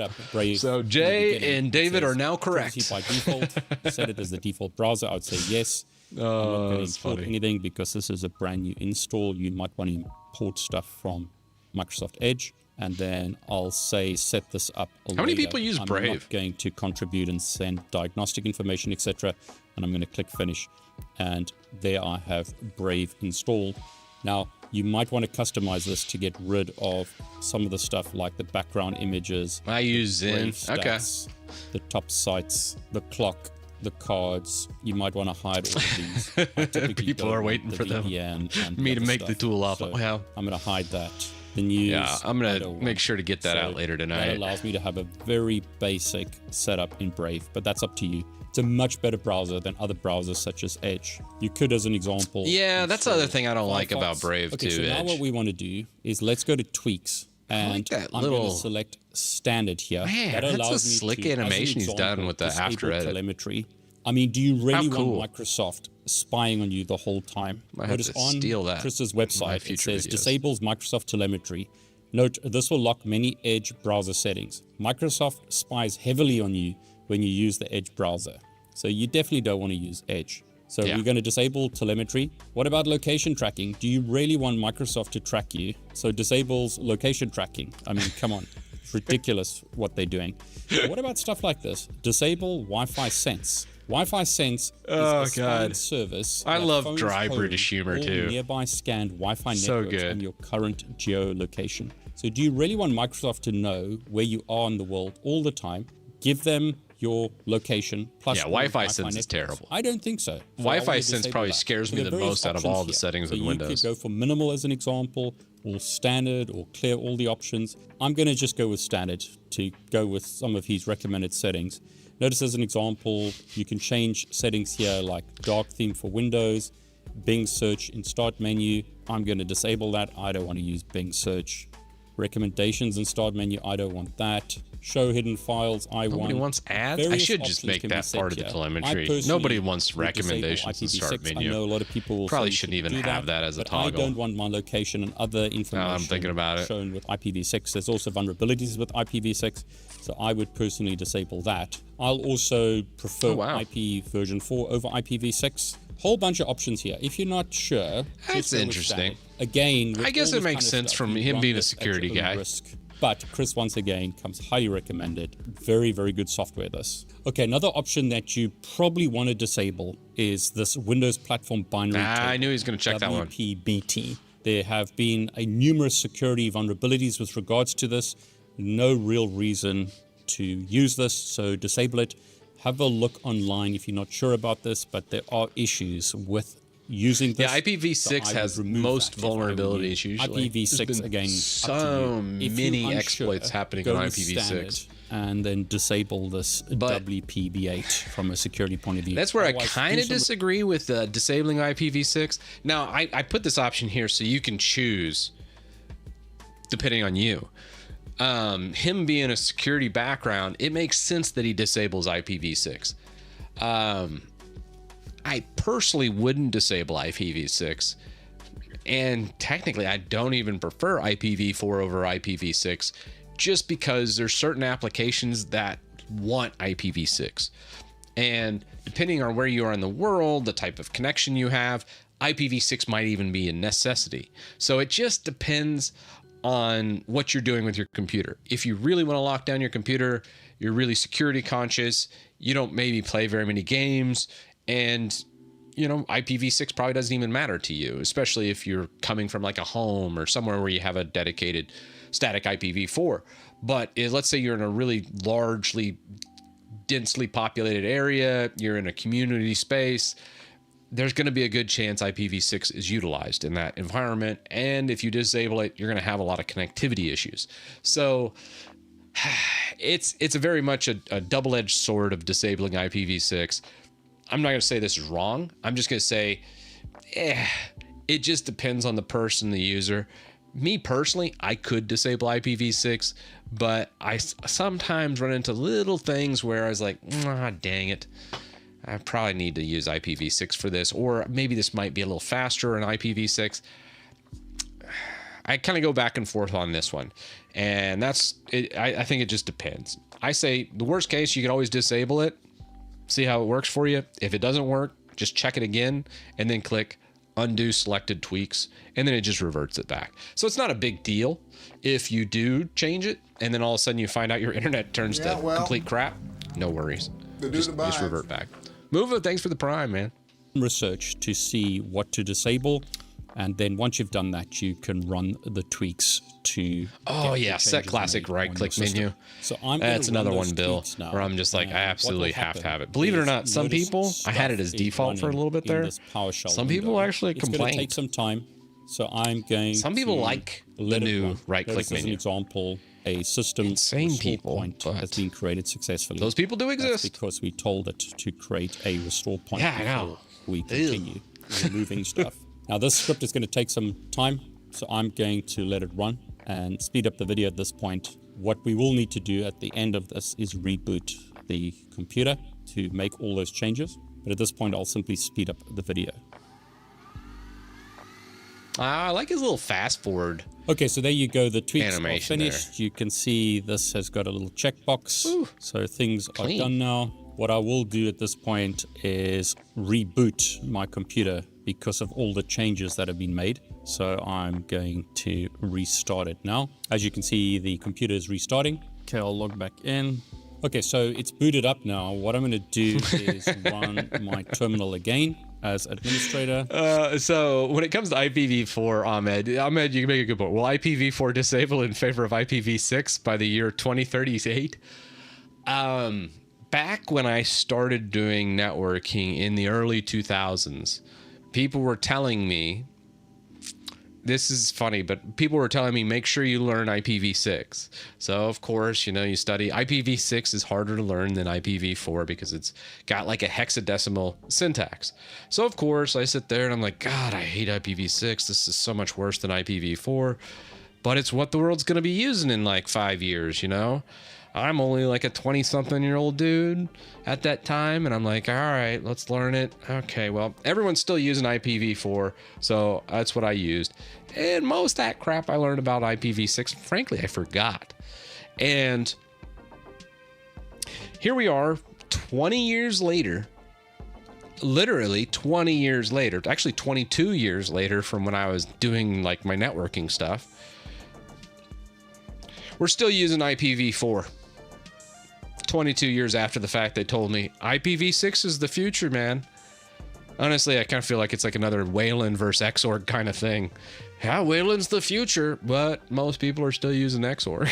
[SPEAKER 1] So Jay and David are now correct.
[SPEAKER 2] By default, set it as the default browser. I would say yes. I'm not going to import anything because this is a brand new install. You might want to import stuff from Microsoft Edge. And then I'll say set this up later.
[SPEAKER 1] How many people use Brave?
[SPEAKER 2] I'm not going to contribute and send diagnostic information, etc. And I'm going to click finish. And there I have Brave installed. Now, you might want to customize this to get rid of some of the stuff like the background images.
[SPEAKER 1] I use Zen.
[SPEAKER 2] Stats, the top sites, the clock, the cards. You might want to hide all of these.
[SPEAKER 1] People are waiting for them.
[SPEAKER 2] And
[SPEAKER 1] me to make the tool up.
[SPEAKER 2] So I'm going to hide that. The news.
[SPEAKER 1] Yeah, I'm going to make sure to get that out later tonight.
[SPEAKER 2] That allows me to have a very basic setup in Brave, but that's up to you. It's a much better browser than other browsers such as Edge. You could, as an example.
[SPEAKER 1] Yeah, that's the other thing I don't like about Brave too.
[SPEAKER 2] So now what we want to do is let's go to tweaks, and I'm going to select standard here.
[SPEAKER 1] Man,
[SPEAKER 2] that allows
[SPEAKER 1] that's a slick animation he's done with the after edit.
[SPEAKER 2] Telemetry. I mean, do you really want Microsoft spying on you the whole time?
[SPEAKER 1] Notice on
[SPEAKER 2] Chris's website, it says disables Microsoft telemetry. Note, this will lock many Edge browser settings. Microsoft spies heavily on you when you use the Edge browser. So you definitely don't want to use Edge. So we're going to disable telemetry. What about location tracking? Do you really want Microsoft to track you? So disables location tracking. I mean, come on. It's ridiculous what they're doing. What about stuff like this? Disable Wi-Fi sense. Wi-Fi Sense is
[SPEAKER 1] Oh,
[SPEAKER 2] a scanned
[SPEAKER 1] God.
[SPEAKER 2] service.
[SPEAKER 1] I
[SPEAKER 2] that
[SPEAKER 1] love
[SPEAKER 2] phones
[SPEAKER 1] dry
[SPEAKER 2] home
[SPEAKER 1] British humor,
[SPEAKER 2] all
[SPEAKER 1] too.
[SPEAKER 2] nearby scanned Wi-Fi
[SPEAKER 1] So
[SPEAKER 2] networks
[SPEAKER 1] good.
[SPEAKER 2] on your current geolocation. So do you really want Microsoft to know where you are in the world all the time? Give them your location plus
[SPEAKER 1] Yeah,
[SPEAKER 2] all
[SPEAKER 1] Wi-Fi
[SPEAKER 2] Wi-Fi
[SPEAKER 1] Sense is
[SPEAKER 2] networks.
[SPEAKER 1] terrible.
[SPEAKER 2] I don't think so. So I
[SPEAKER 1] Wi-Fi
[SPEAKER 2] wanna
[SPEAKER 1] Sense
[SPEAKER 2] disable
[SPEAKER 1] probably
[SPEAKER 2] that.
[SPEAKER 1] scares
[SPEAKER 2] So
[SPEAKER 1] me
[SPEAKER 2] there
[SPEAKER 1] the
[SPEAKER 2] are various
[SPEAKER 1] most out of
[SPEAKER 2] options
[SPEAKER 1] all the
[SPEAKER 2] here.
[SPEAKER 1] settings
[SPEAKER 2] so
[SPEAKER 1] in
[SPEAKER 2] you
[SPEAKER 1] Windows.
[SPEAKER 2] could go for minimal as an example, or standard, or clear all the options. I'm going to just go with standard to go with some of his recommended settings. Notice as an example, you can change settings here like dark theme for Windows, Bing search in start menu. I'm going to disable that. I don't want to use Bing search. Recommendations in start menu, I don't want that. Show hidden files,
[SPEAKER 1] Nobody wants ads? I
[SPEAKER 2] Various
[SPEAKER 1] should just
[SPEAKER 2] options
[SPEAKER 1] make
[SPEAKER 2] can be
[SPEAKER 1] that
[SPEAKER 2] set
[SPEAKER 1] part of the
[SPEAKER 2] here. I
[SPEAKER 1] telemetry.
[SPEAKER 2] personally
[SPEAKER 1] Nobody wants
[SPEAKER 2] would disable
[SPEAKER 1] recommendations in start
[SPEAKER 2] IPv6.
[SPEAKER 1] menu.
[SPEAKER 2] I know a lot of people will
[SPEAKER 1] Probably
[SPEAKER 2] say you
[SPEAKER 1] shouldn't
[SPEAKER 2] should
[SPEAKER 1] even
[SPEAKER 2] do
[SPEAKER 1] have that as a
[SPEAKER 2] but I
[SPEAKER 1] toggle.
[SPEAKER 2] don't want my location and other information
[SPEAKER 1] thinking about it.
[SPEAKER 2] shown with IPv6. There's also vulnerabilities with IPv6, so I would personally disable that. I'll also prefer
[SPEAKER 1] Oh, wow.
[SPEAKER 2] IP version 4 over IPv6. Whole bunch of options here. If you're not sure,
[SPEAKER 1] That's
[SPEAKER 2] just go with
[SPEAKER 1] interesting.
[SPEAKER 2] standard. Again, with
[SPEAKER 1] I guess
[SPEAKER 2] all
[SPEAKER 1] it
[SPEAKER 2] this
[SPEAKER 1] makes
[SPEAKER 2] kind of
[SPEAKER 1] sense
[SPEAKER 2] stuff,
[SPEAKER 1] from
[SPEAKER 2] you
[SPEAKER 1] him
[SPEAKER 2] run
[SPEAKER 1] being a
[SPEAKER 2] this at
[SPEAKER 1] security
[SPEAKER 2] your own
[SPEAKER 1] guy.
[SPEAKER 2] risk. But Chris, once again, comes highly recommended. Very, very good software, this. Okay, another option that you probably want to disable is this Windows Platform Binary Table,
[SPEAKER 1] I knew he was going to check that one.
[SPEAKER 2] WPBT. There have been numerous security vulnerabilities with regards to this. No real reason to use this, so disable it. Have a look online if you're not sure about this, but there are issues with using this.
[SPEAKER 1] Yeah, IPv6
[SPEAKER 2] so I
[SPEAKER 1] has
[SPEAKER 2] would remove
[SPEAKER 1] most
[SPEAKER 2] that if I were you.
[SPEAKER 1] vulnerabilities usually.
[SPEAKER 2] IPv6
[SPEAKER 1] There's been
[SPEAKER 2] again.
[SPEAKER 1] so
[SPEAKER 2] up to you. If
[SPEAKER 1] many
[SPEAKER 2] you're
[SPEAKER 1] exploits
[SPEAKER 2] unsure,
[SPEAKER 1] happening
[SPEAKER 2] go
[SPEAKER 1] on
[SPEAKER 2] with
[SPEAKER 1] IPv6.
[SPEAKER 2] standard and then disable this
[SPEAKER 1] But-
[SPEAKER 2] WPB8 from a security point of view.
[SPEAKER 1] That's where I
[SPEAKER 2] Otherwise,
[SPEAKER 1] kind
[SPEAKER 2] do
[SPEAKER 1] of
[SPEAKER 2] some-
[SPEAKER 1] disagree with disabling IPv6. Now, I put this option here so you can choose depending on you. Him being a security background, it makes sense that he disables IPv6. I personally wouldn't disable IPv6. And technically, I don't even prefer IPv4 over IPv6 just because there's certain applications that want IPv6. And depending on where you are in the world, the type of connection you have, IPv6 might even be a necessity. So it just depends on what you're doing with your computer. If you really want to lock down your computer, you're really security conscious, you don't maybe play very many games, and IPv6 probably doesn't even matter to you, especially if you're coming from like a home or somewhere where you have a dedicated static IPv4. But let's say you're in a really largely densely populated area, you're in a community space, there's going to be a good chance IPv6 is utilized in that environment. And if you disable it, you're going to have a lot of connectivity issues. So it's a very much a double-edged sword of disabling IPv6. I'm not going to say this is wrong. I'm just going to say, it just depends on the person, the user. Me personally, I could disable IPv6, but I sometimes run into little things where I was like, dang it. I probably need to use IPv6 for this, or maybe this might be a little faster in IPv6. I kind of go back and forth on this one, and that's it. I think it just depends. I say the worst case, you can always disable it, see how it works for you. If it doesn't work, just check it again, and then click undo selected tweaks, and then it just reverts it back. So it's not a big deal if you do change it, and then all of a sudden you find out your internet turns to complete crap. No worries. Just revert back. Move it. Thanks for the Prime, man.
[SPEAKER 2] Research to see what to disable, and then once you've done that, you can run the tweaks to
[SPEAKER 1] set classic right click menu.
[SPEAKER 2] So I'm
[SPEAKER 1] that's another one, Bill, where I'm just like, I absolutely have to have it. Believe it or not, some people, I had it as default for a little bit there. Some people actually complain.
[SPEAKER 2] It's going to take some time, so I'm going
[SPEAKER 1] some people like the new right click menu.
[SPEAKER 2] As an example, a system
[SPEAKER 1] insane people
[SPEAKER 2] point has been created successfully.
[SPEAKER 1] Those people do exist.
[SPEAKER 2] That's because we told it to create a restore point.
[SPEAKER 1] Yeah, I know.
[SPEAKER 2] We continue removing stuff. Now this script is going to take some time, so I'm going to let it run and speed up the video at this point. What we will need to do at the end of this is reboot the computer to make all those changes. But at this point, I'll simply speed up the video.
[SPEAKER 1] I like his little fast forward.
[SPEAKER 2] Okay, so there you go. The tweaks are
[SPEAKER 1] animation
[SPEAKER 2] finished. You can see this has got a little checkbox.
[SPEAKER 1] Ooh,
[SPEAKER 2] so things
[SPEAKER 1] clean.
[SPEAKER 2] are done now. What I will do at this point is reboot my computer because of all the changes that have been made. So I'm going to restart it now. As you can see, the computer is restarting. Okay, I'll log back in. Okay, so it's booted up now. What I'm going to do is run my terminal again as administrator.
[SPEAKER 1] So when it comes to IPv4, Ahmed, you can make a good point. Will IPv4 disable in favor of IPv6 by the year 2038? Back when I started doing networking in the early 2000s, people were telling me, this is funny, but people were telling me, make sure you learn IPv6. So of course, you study IPv6 is harder to learn than IPv4 because it's got like a hexadecimal syntax. So of course I sit there and I'm like, God, I hate IPv6. This is so much worse than IPv4, but it's what the world's going to be using in like 5 years, I'm only like a 20-something-year-old dude at that time, and I'm like, all right, let's learn it. Okay, well, everyone's still using IPv4, so that's what I used. And most of that crap I learned about IPv6, frankly, I forgot. And here we are, 20 years later, literally 20 years later, actually 22 years later from when I was doing like my networking stuff. We're still using IPv4. 22 years after the fact, they told me IPv6 is the future, man. Honestly, I kind of feel like it's like another Wayland versus Xorg kind of thing. Yeah, Wayland's the future, but most people are still using Xorg.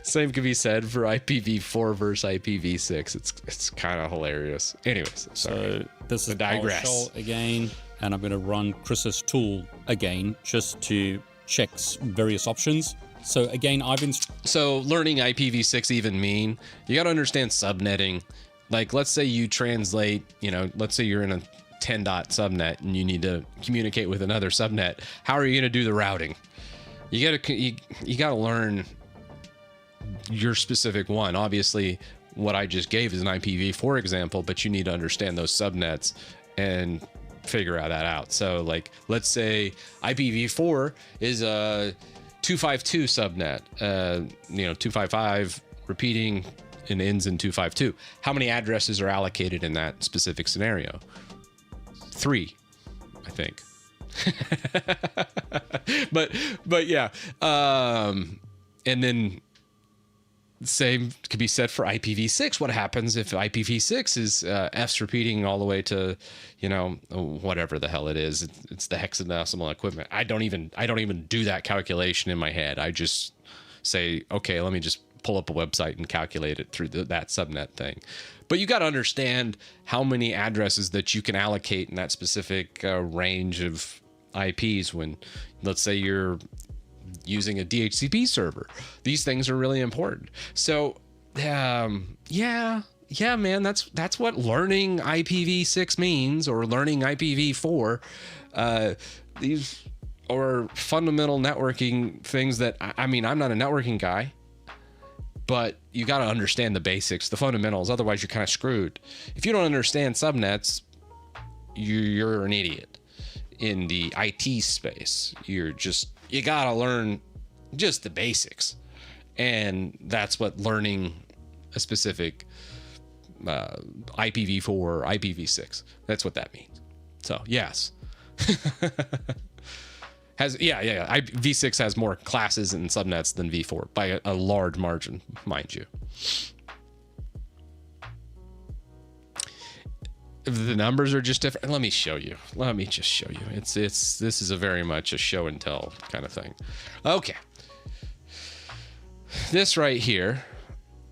[SPEAKER 1] Same could be said for IPv4 versus IPv6. It's kind of hilarious. Anyways, sorry.
[SPEAKER 2] So this is
[SPEAKER 1] digress
[SPEAKER 2] PowerShell again, and I'm going to run Chris's tool again just to check various options. So again,
[SPEAKER 1] So learning IPv6 even mean, you got to understand subnetting. Like, let's say you translate, let's say you're in a 10 dot subnet and you need to communicate with another subnet. How are you going to do the routing? You got to learn your specific one. Obviously, what I just gave is an IPv4 example, but you need to understand those subnets and figure that out. So like, let's say IPv4 is a 252 subnet, 255 repeating and ends in 252. How many addresses are allocated in that specific scenario? 3, I think. but yeah. And then same could be said for IPv6. What happens if IPv6 is F's repeating all the way to, whatever the hell it is? It's the hexadecimal equivalent. I don't even do that calculation in my head. I just say, okay, let me just pull up a website and calculate it through that subnet thing. But you got to understand how many addresses that you can allocate in that specific range of IPs when, let's say, you're using a DHCP server. These things are really important. So, yeah, man, that's what learning IPv6 means, or learning IPv4. These are fundamental networking things that, I'm not a networking guy, but you got to understand the basics, the fundamentals. Otherwise, you're kind of screwed. If you don't understand subnets, you're an idiot in the IT space. You got to learn just the basics. And that's what learning a specific IPv4 or IPv6, that's what that means. So, yes. V6 has more classes and subnets than V4 by a large margin, mind you. The numbers are just different. Let me just show you. This is a very much a show and tell kind of thing. Okay. This right here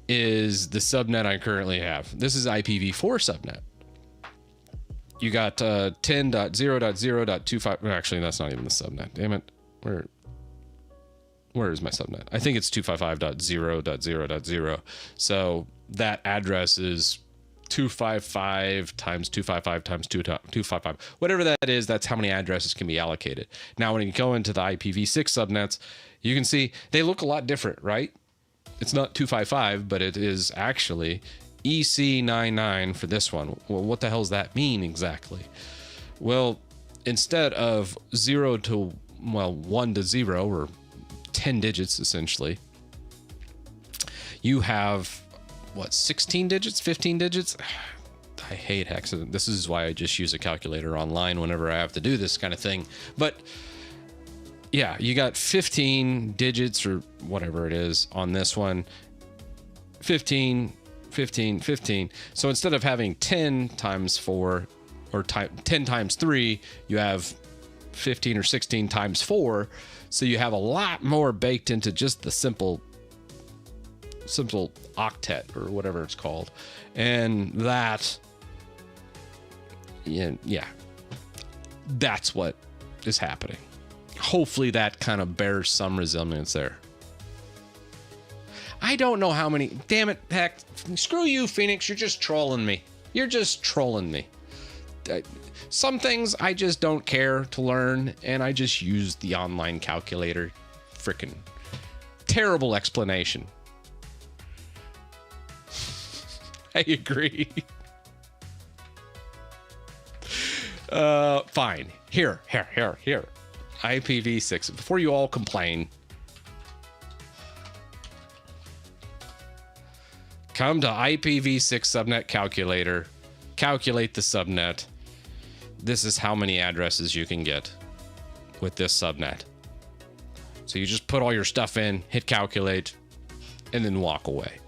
[SPEAKER 1] is the subnet I currently have. This is IPv4 subnet. You got 10.0.0.25. Actually, that's not even the subnet. Damn it. Where is my subnet? I think it's 255.0.0.0. So that address is 255 times 255 times 255. Whatever that is, that's how many addresses can be allocated. Now, when you go into the IPv6 subnets, you can see they look a lot different, right? It's not 255, but it is actually EC99 for this one. Well, what the hell does that mean exactly? Well, instead of 1 to 0, or 10 digits essentially, you have 16 digits, 15 digits? I hate hexadecimal. This is why I just use a calculator online whenever I have to do this kind of thing. But yeah, you got 15 digits or whatever it is on this one. 15, 15, 15. So instead of having 10 times 4 or 10 times 3, you have 15 or 16 times 4. So you have a lot more baked into just the simple octet or whatever it's called. And that, yeah, that's what is happening. Hopefully that kind of bears some resemblance there. I don't know how many, damn it, heck, screw you, Phoenix, you're just trolling me. You're just trolling me. Some things I just don't care to learn, and I just use the online calculator. Frickin' terrible explanation. I agree. Fine. Here. IPv6. Before you all complain, come to IPv6 subnet calculator, calculate the subnet. This is how many addresses you can get with this subnet. So you just put all your stuff in, hit calculate, and then walk away.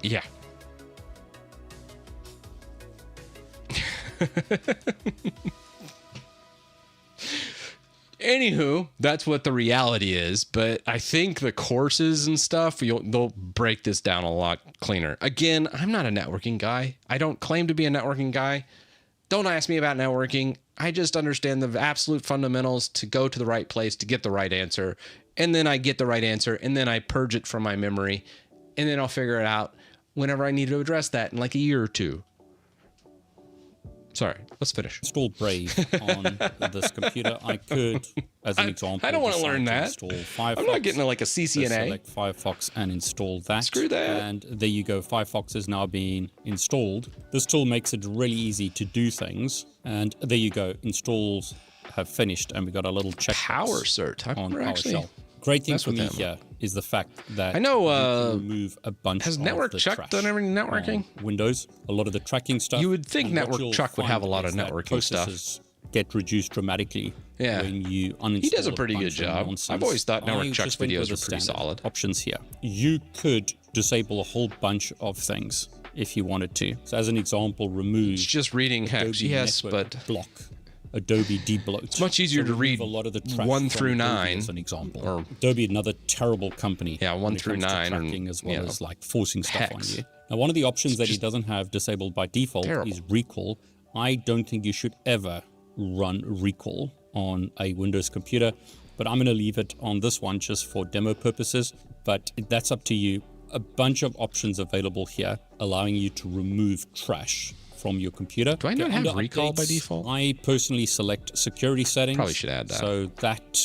[SPEAKER 1] Yeah. Anywho, that's what the reality is. But I think the courses and stuff, they'll break this down a lot cleaner. Again, I'm not a networking guy. I don't claim to be a networking guy. Don't ask me about networking. I just understand the absolute fundamentals to go to the right place to get the right answer. And then I get the right answer. And then I purge it from my memory. And then I'll figure it out whenever I need to address that in like a year or two. Sorry, let's finish.
[SPEAKER 2] Install Brave on this computer. I could, as an example,
[SPEAKER 1] I don't want to learn that.
[SPEAKER 2] Install Firefox.
[SPEAKER 1] I'm not getting like a CCNA.
[SPEAKER 2] Select Firefox and install that.
[SPEAKER 1] Screw that.
[SPEAKER 2] And there you go. Firefox is now being installed. This tool makes it really easy to do things. And there you go. Installs have finished, and we got a little check
[SPEAKER 1] Power cert.
[SPEAKER 2] on PowerShell. Great thing for me here is the fact that
[SPEAKER 1] I know
[SPEAKER 2] you can remove a bunch
[SPEAKER 1] has
[SPEAKER 2] of
[SPEAKER 1] Network
[SPEAKER 2] the
[SPEAKER 1] Chuck
[SPEAKER 2] trash
[SPEAKER 1] done everything networking?
[SPEAKER 2] on Windows. A lot of the tracking stuff.
[SPEAKER 1] You would think
[SPEAKER 2] and what
[SPEAKER 1] Network
[SPEAKER 2] you'll
[SPEAKER 1] Chuck would have a
[SPEAKER 2] find
[SPEAKER 1] lot of
[SPEAKER 2] is that
[SPEAKER 1] networking stuff.
[SPEAKER 2] processes get reduced dramatically when you uninstall.
[SPEAKER 1] He does a pretty good job.
[SPEAKER 2] Nonsense.
[SPEAKER 1] I've always thought Network Chuck's
[SPEAKER 2] just went
[SPEAKER 1] videos
[SPEAKER 2] with
[SPEAKER 1] were
[SPEAKER 2] the
[SPEAKER 1] pretty
[SPEAKER 2] standard
[SPEAKER 1] solid.
[SPEAKER 2] Options here. You could disable a whole bunch of things if you wanted to. So as an example, remove
[SPEAKER 1] It's just reading hex,
[SPEAKER 2] Adobe
[SPEAKER 1] yes,
[SPEAKER 2] Network
[SPEAKER 1] but
[SPEAKER 2] block. Adobe debloat.
[SPEAKER 1] it's much easier to read
[SPEAKER 2] a lot of the trash
[SPEAKER 1] 1
[SPEAKER 2] from
[SPEAKER 1] through
[SPEAKER 2] Adobe
[SPEAKER 1] 9.
[SPEAKER 2] as an example.
[SPEAKER 1] Or
[SPEAKER 2] Adobe, another terrible company.
[SPEAKER 1] Yeah, 1
[SPEAKER 2] when it
[SPEAKER 1] through
[SPEAKER 2] comes to
[SPEAKER 1] 9 and,
[SPEAKER 2] tracking as well
[SPEAKER 1] you know,
[SPEAKER 2] as like forcing stuff
[SPEAKER 1] hex.
[SPEAKER 2] on you. Now, one of the options that he doesn't have disabled by default is recall. I don't think you should ever run recall on a Windows computer, but I'm going to leave it on this one just for demo purposes, but that's up to you. A bunch of options available here allowing you to remove trash from your computer.
[SPEAKER 1] Do I not have recall by
[SPEAKER 2] updates,
[SPEAKER 1] default?
[SPEAKER 2] I personally select security settings.
[SPEAKER 1] Probably should add that.
[SPEAKER 2] So that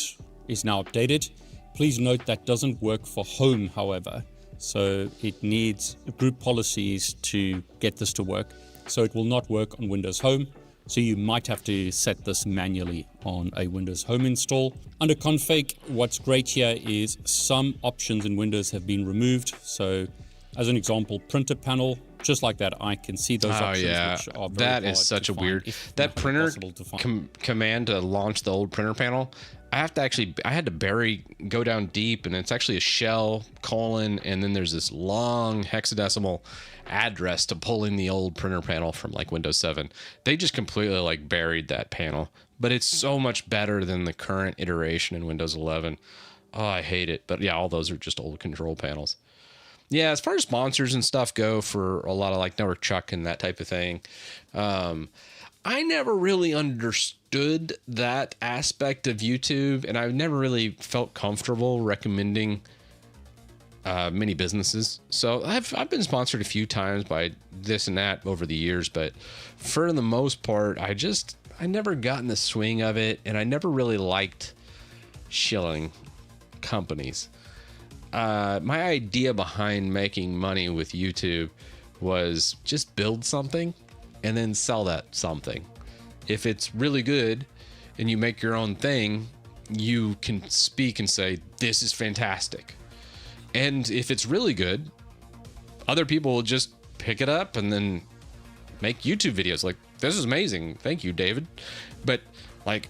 [SPEAKER 2] is now updated. Please note that doesn't work for home, however. So it needs group policies to get this to work. So it will not work on Windows Home. So you might have to set this manually on a Windows Home install. Under config, what's great here is some options in Windows have been removed. So as an example, printer panel, just like that, I can see those options.
[SPEAKER 1] Yeah,
[SPEAKER 2] which are very
[SPEAKER 1] that is
[SPEAKER 2] hard
[SPEAKER 1] such
[SPEAKER 2] to
[SPEAKER 1] a
[SPEAKER 2] find,
[SPEAKER 1] weird.
[SPEAKER 2] if
[SPEAKER 1] That
[SPEAKER 2] not
[SPEAKER 1] printer
[SPEAKER 2] impossible to find.
[SPEAKER 1] command to launch the old printer panel. I had to go down deep, and it's actually a shell colon, and then there's this long hexadecimal address to pull in the old printer panel from like Windows 7. They just completely like buried that panel, but it's so much better than the current iteration in Windows 11. Oh, I hate it. But yeah, all those are just old control panels. Yeah, as far as sponsors and stuff go for a lot of like Network Chuck and that type of thing, I never really understood that aspect of YouTube, and I've never really felt comfortable recommending many businesses. So I've been sponsored a few times by this and that over the years, but for the most part, I never got in the swing of it, and I never really liked shilling companies. My idea behind making money with YouTube was just build something and then sell that something. If it's really good and you make your own thing, you can speak and say, this is fantastic. And if it's really good, other people will just pick it up and then make YouTube videos like, this is amazing. Thank you, David. But like,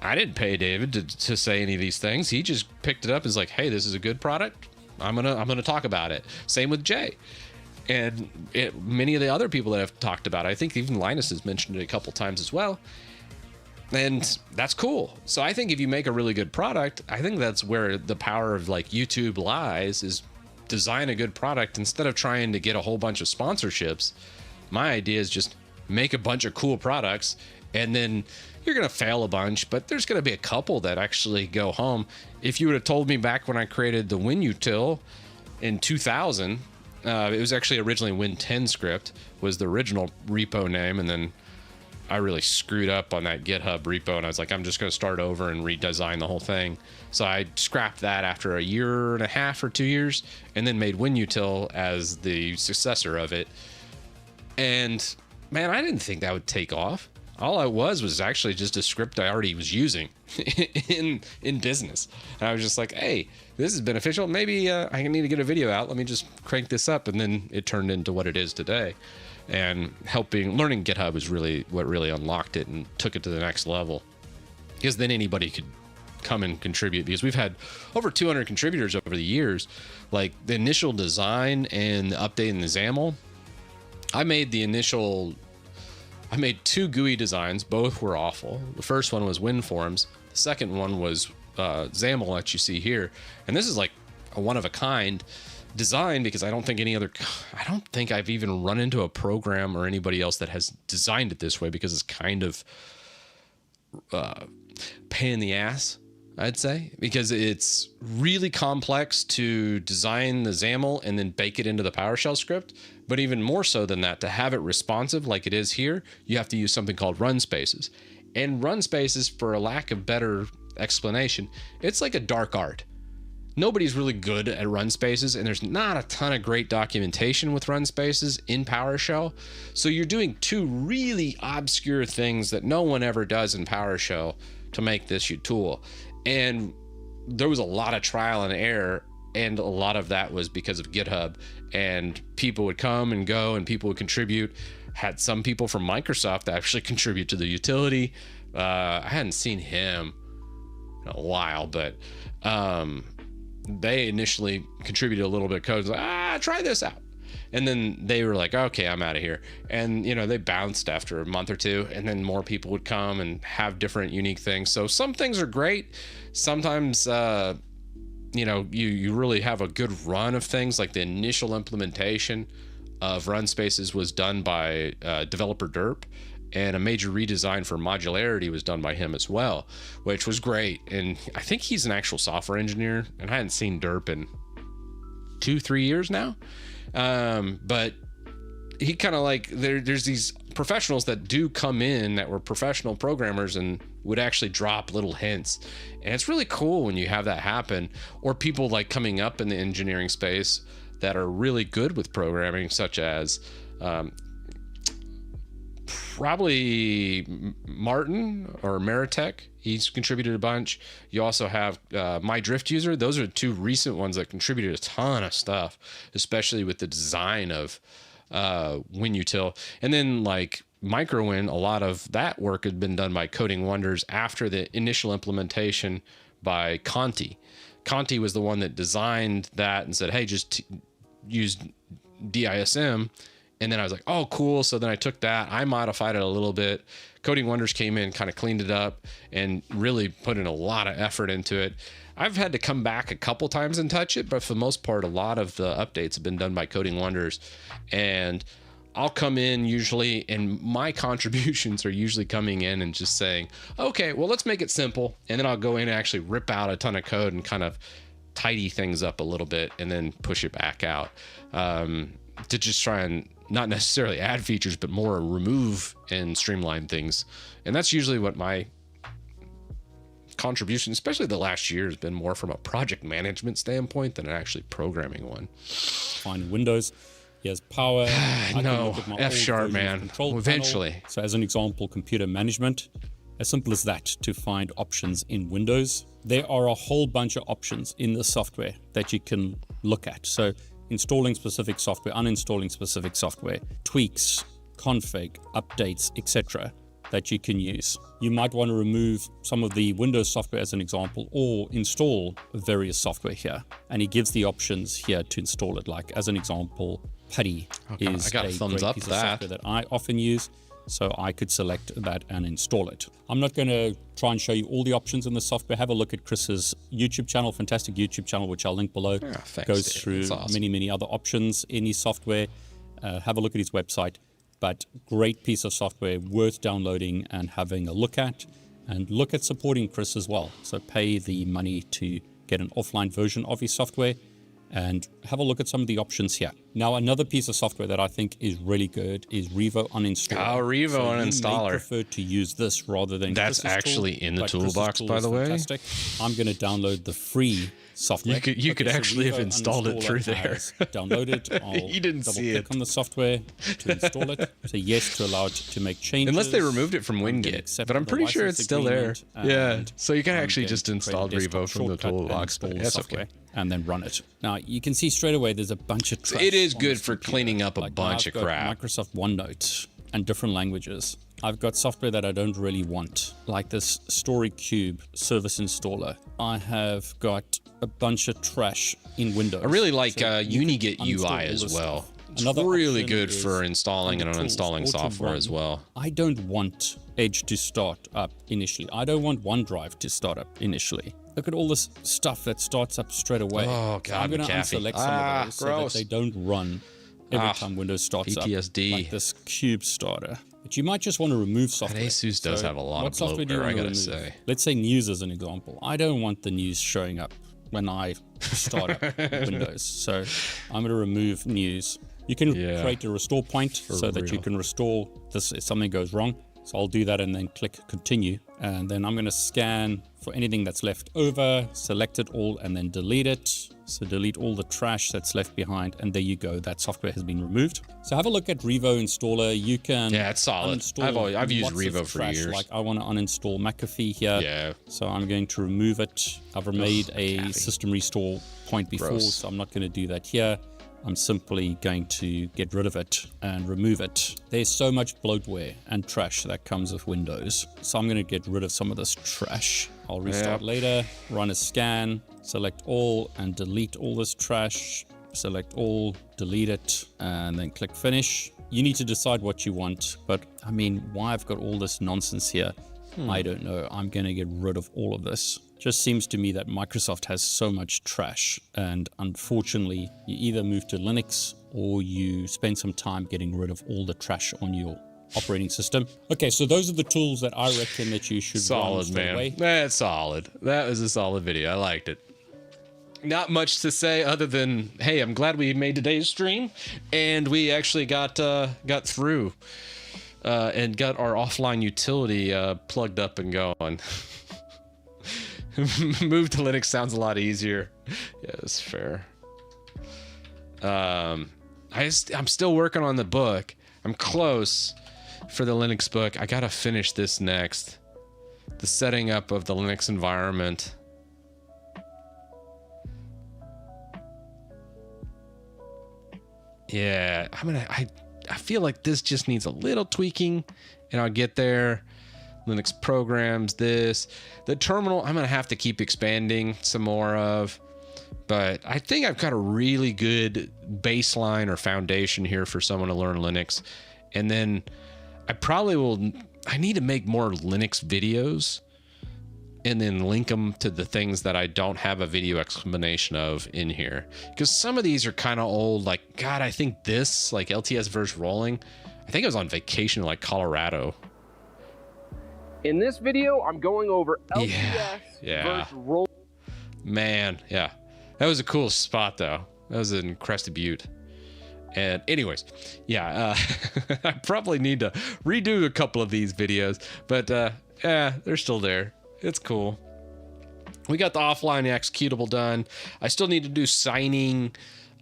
[SPEAKER 1] I didn't pay David to say any of these things. He just picked it up and was like, hey, this is a good product. I'm gonna talk about it. Same with Jay. And many of the other people that have talked about it, I think even Linus has mentioned it a couple times as well. And that's cool. So I think if you make a really good product, I think that's where the power of like YouTube lies, is design a good product instead of trying to get a whole bunch of sponsorships. My idea is just make a bunch of cool products, and then you're going to fail a bunch, but there's going to be a couple that actually go home. If you would have told me back when I created the WinUtil in 2000, it was actually originally Win10 script was the original repo name, and then I really screwed up on that GitHub repo, and I was like, I'm just going to start over and redesign the whole thing. So I scrapped that after a year and a half or 2 years, and then made WinUtil as the successor of it. And man, I didn't think that would take off. All I was actually just a script I already was using in business. And I was just like, hey, this is beneficial. Maybe I need to get a video out. Let me just crank this up. And then it turned into what it is today. And learning GitHub was really what really unlocked it and took it to the next level. Because then anybody could come and contribute, because we've had over 200 contributors over the years. Like the initial design and the update in the XAML, I made 2 GUI designs. Both were awful. The first one was WinForms. The second one was XAML that you see here. And this is like a one-of-a-kind design, because I don't think I've even run into a program or anybody else that has designed it this way, because it's kind of pain in the ass, I'd say, because it's really complex to design the XAML and then bake it into the PowerShell script. But even more so than that, to have it responsive like it is here, you have to use something called run spaces. And run spaces, for a lack of better explanation, it's like a dark art. Nobody's really good at run spaces, and there's not a ton of great documentation with run spaces in PowerShell. So you're doing 2 really obscure things that no one ever does in PowerShell to make this your tool. And there was a lot of trial and error, and a lot of that was because of GitHub. And people would come and go, and people would contribute. Had some people from Microsoft that actually contribute to the utility. I hadn't seen him in a while, but they initially contributed a little bit of code. Like, try this out. And then they were like, okay, I'm out of here. And, they bounced after a month or 2, and then more people would come and have different unique things. So some things are great. Sometimes, you really have a good run of things. Like the initial implementation of run spaces was done by developer Derp, and a major redesign for modularity was done by him as well, which was great. And I think he's an actual software engineer, and I hadn't seen Derp in 2-3 years now. But he kind of like, there's these professionals that do come in that were professional programmers and would actually drop little hints. And it's really cool when you have that happen, or people like coming up in the engineering space that are really good with programming, such as probably Martin or Meritek. He's contributed a bunch. You also have My Drift User. Those are the 2 recent ones that contributed a ton of stuff, especially with the design of WinUtil. And then like MicroWin, a lot of that work had been done by Coding Wonders after the initial implementation by Conti. Conti was the one that designed that and said, hey, just use DISM. And then I was like, oh, cool. So then I took that, I modified it a little bit. Coding Wonders came in, kind of cleaned it up, and really put in a lot of effort into it. I've had to come back a couple times and touch it, but for the most part, a lot of the updates have been done by Coding Wonders. And I'll come in usually, and my contributions are usually coming in and just saying, okay, well, let's make it simple. And then I'll go in and actually rip out a ton of code and kind of tidy things up a little bit and then push it back out to just try and not necessarily add features, but more remove and streamline things. And that's usually what my contribution, especially the last year, has been more from a project management standpoint than an actually programming one.
[SPEAKER 2] Find Windows. Here's power.
[SPEAKER 1] No, F# man. Eventually.
[SPEAKER 2] Panel. So as an example, computer management. As simple as that to find options in Windows. There are a whole bunch of options in the software that you can look at. So installing specific software, uninstalling specific software, tweaks, config, updates, etc. that you can use. You might want to remove some of the Windows software as an example, or install various software here. And he gives the options here to install it. Like as an example, Putty is a great piece of software that I often use. So I could select that and install it. I'm not going to try and show you all the options in the software. Have a look at Chris's YouTube channel, fantastic YouTube channel, which I'll link below. Goes through many other options in his software. Have a look at his website. But great piece of software, worth downloading and having a look at. And look at supporting Chris as well. So pay the money to get an offline version of his software. And have a look at some of the options here. Now, another piece of software that I think is really good is Revo Uninstaller.
[SPEAKER 1] Oh, Revo Uninstaller.
[SPEAKER 2] I prefer to use this rather than
[SPEAKER 1] That's actually in the toolbox, by the way.
[SPEAKER 2] Fantastic. I'm going to download the free software.
[SPEAKER 1] You could actually have installed it through there.
[SPEAKER 2] Download it. I'll
[SPEAKER 1] you didn't see it.
[SPEAKER 2] Click on the software to install it. Say yes to allow it to make changes.
[SPEAKER 1] Unless they removed it from WinGit, but I'm pretty sure it's still there. Yeah. So you can actually just install Revo from the toolbox. That's okay.
[SPEAKER 2] And then run it. Now, you can see straight away there's a bunch of trash.
[SPEAKER 1] It is good for cleaning up a bunch of crap.
[SPEAKER 2] Microsoft OneNote and different languages. I've got software that I don't really want, like this StoryCube service installer. I have got a bunch of trash in Windows.
[SPEAKER 1] I really like UniGit UI as well. It's really good for installing and uninstalling software as well.
[SPEAKER 2] I don't want Edge to start up initially. I don't want OneDrive to start up initially. Look at all this stuff that starts up straight away.
[SPEAKER 1] Oh, God,
[SPEAKER 2] so I'm going to unselect some of those so that they don't run every time Windows starts
[SPEAKER 1] PTSD.
[SPEAKER 2] up. Like this Cube starter. But you might just want to remove software.
[SPEAKER 1] That ASUS does have a lot of bloatware, I gotta say.
[SPEAKER 2] Let's say news as an example. I don't want the news showing up when I start up Windows. So I'm going to remove news. You can create a restore point so that you can restore this if something goes wrong. So I'll do that and then click continue. And then I'm going to scan for anything that's left over, select it all, and then delete it. So delete all the trash that's left behind. And there you go. That software has been removed. So have a look at Revo Installer. You can
[SPEAKER 1] it's solid. I've used Revo for years.
[SPEAKER 2] Like I want to uninstall McAfee here.
[SPEAKER 1] Yeah.
[SPEAKER 2] So I'm going to remove it. I've made a system restore point before, so I'm not going to do that here. I'm simply going to get rid of it and remove it. There's so much bloatware and trash that comes with Windows. So I'm going to get rid of some of this trash. I'll restart later, run a scan, select all and delete all this trash. Select all, delete it, and then click finish. You need to decide what you want, but I mean, why I've got all this nonsense here, I don't know. I'm going to get rid of all of this. Just seems to me that Microsoft has so much trash, and unfortunately you either move to Linux or you spend some time getting rid of all the trash on your operating system. Okay, so those are the tools that I reckon that you should run straight away.
[SPEAKER 1] That's solid. That was a solid video. I liked it. Not much to say other than, hey, I'm glad we made today's stream and we actually got through and got our offline utility plugged up and going. Move to Linux sounds a lot easier. Yeah, that's fair. I'm still working on the book. I'm close for the Linux book. I gotta finish this next. The setting up of the Linux environment. Yeah, I feel like this just needs a little tweaking and I'll get there. Linux programs, the terminal, I'm going to have to keep expanding some more of, but I think I've got a really good baseline or foundation here for someone to learn Linux. And then I need to make more Linux videos and then link them to the things that I don't have a video explanation of in here. Because some of these are kind of old, like, God, I think this, like LTS verse rolling, I think I was on vacation in like Colorado.
[SPEAKER 3] In this video, I'm going over LTS verse roll.
[SPEAKER 1] Man, yeah. That was a cool spot, though. That was in Crested Butte. And anyways, yeah, I probably need to redo a couple of these videos. But, they're still there. It's cool. We got the offline executable done. I still need to do signing,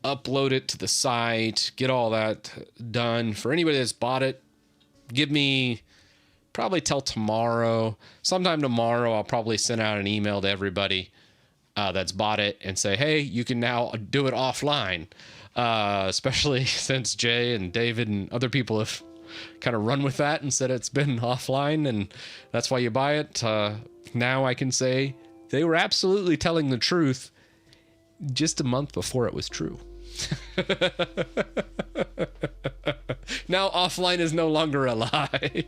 [SPEAKER 1] upload it to the site, get all that done. For anybody that's bought it, give me probably till tomorrow. Sometime tomorrow, I'll probably send out an email to everybody that's bought it and say, hey, you can now do it offline. Especially since Jay and David and other people have kind of run with that and said it's been offline and that's why you buy it. Now I can say they were absolutely telling the truth just a month before it was true. Now offline is no longer a lie.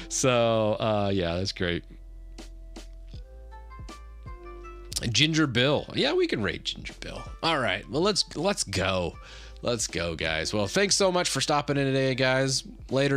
[SPEAKER 1] So yeah, that's great. Ginger Bill. Yeah, we can rate Ginger Bill. All right. Well, let's go. Let's go, guys. Well, thanks so much for stopping in today, guys. Later.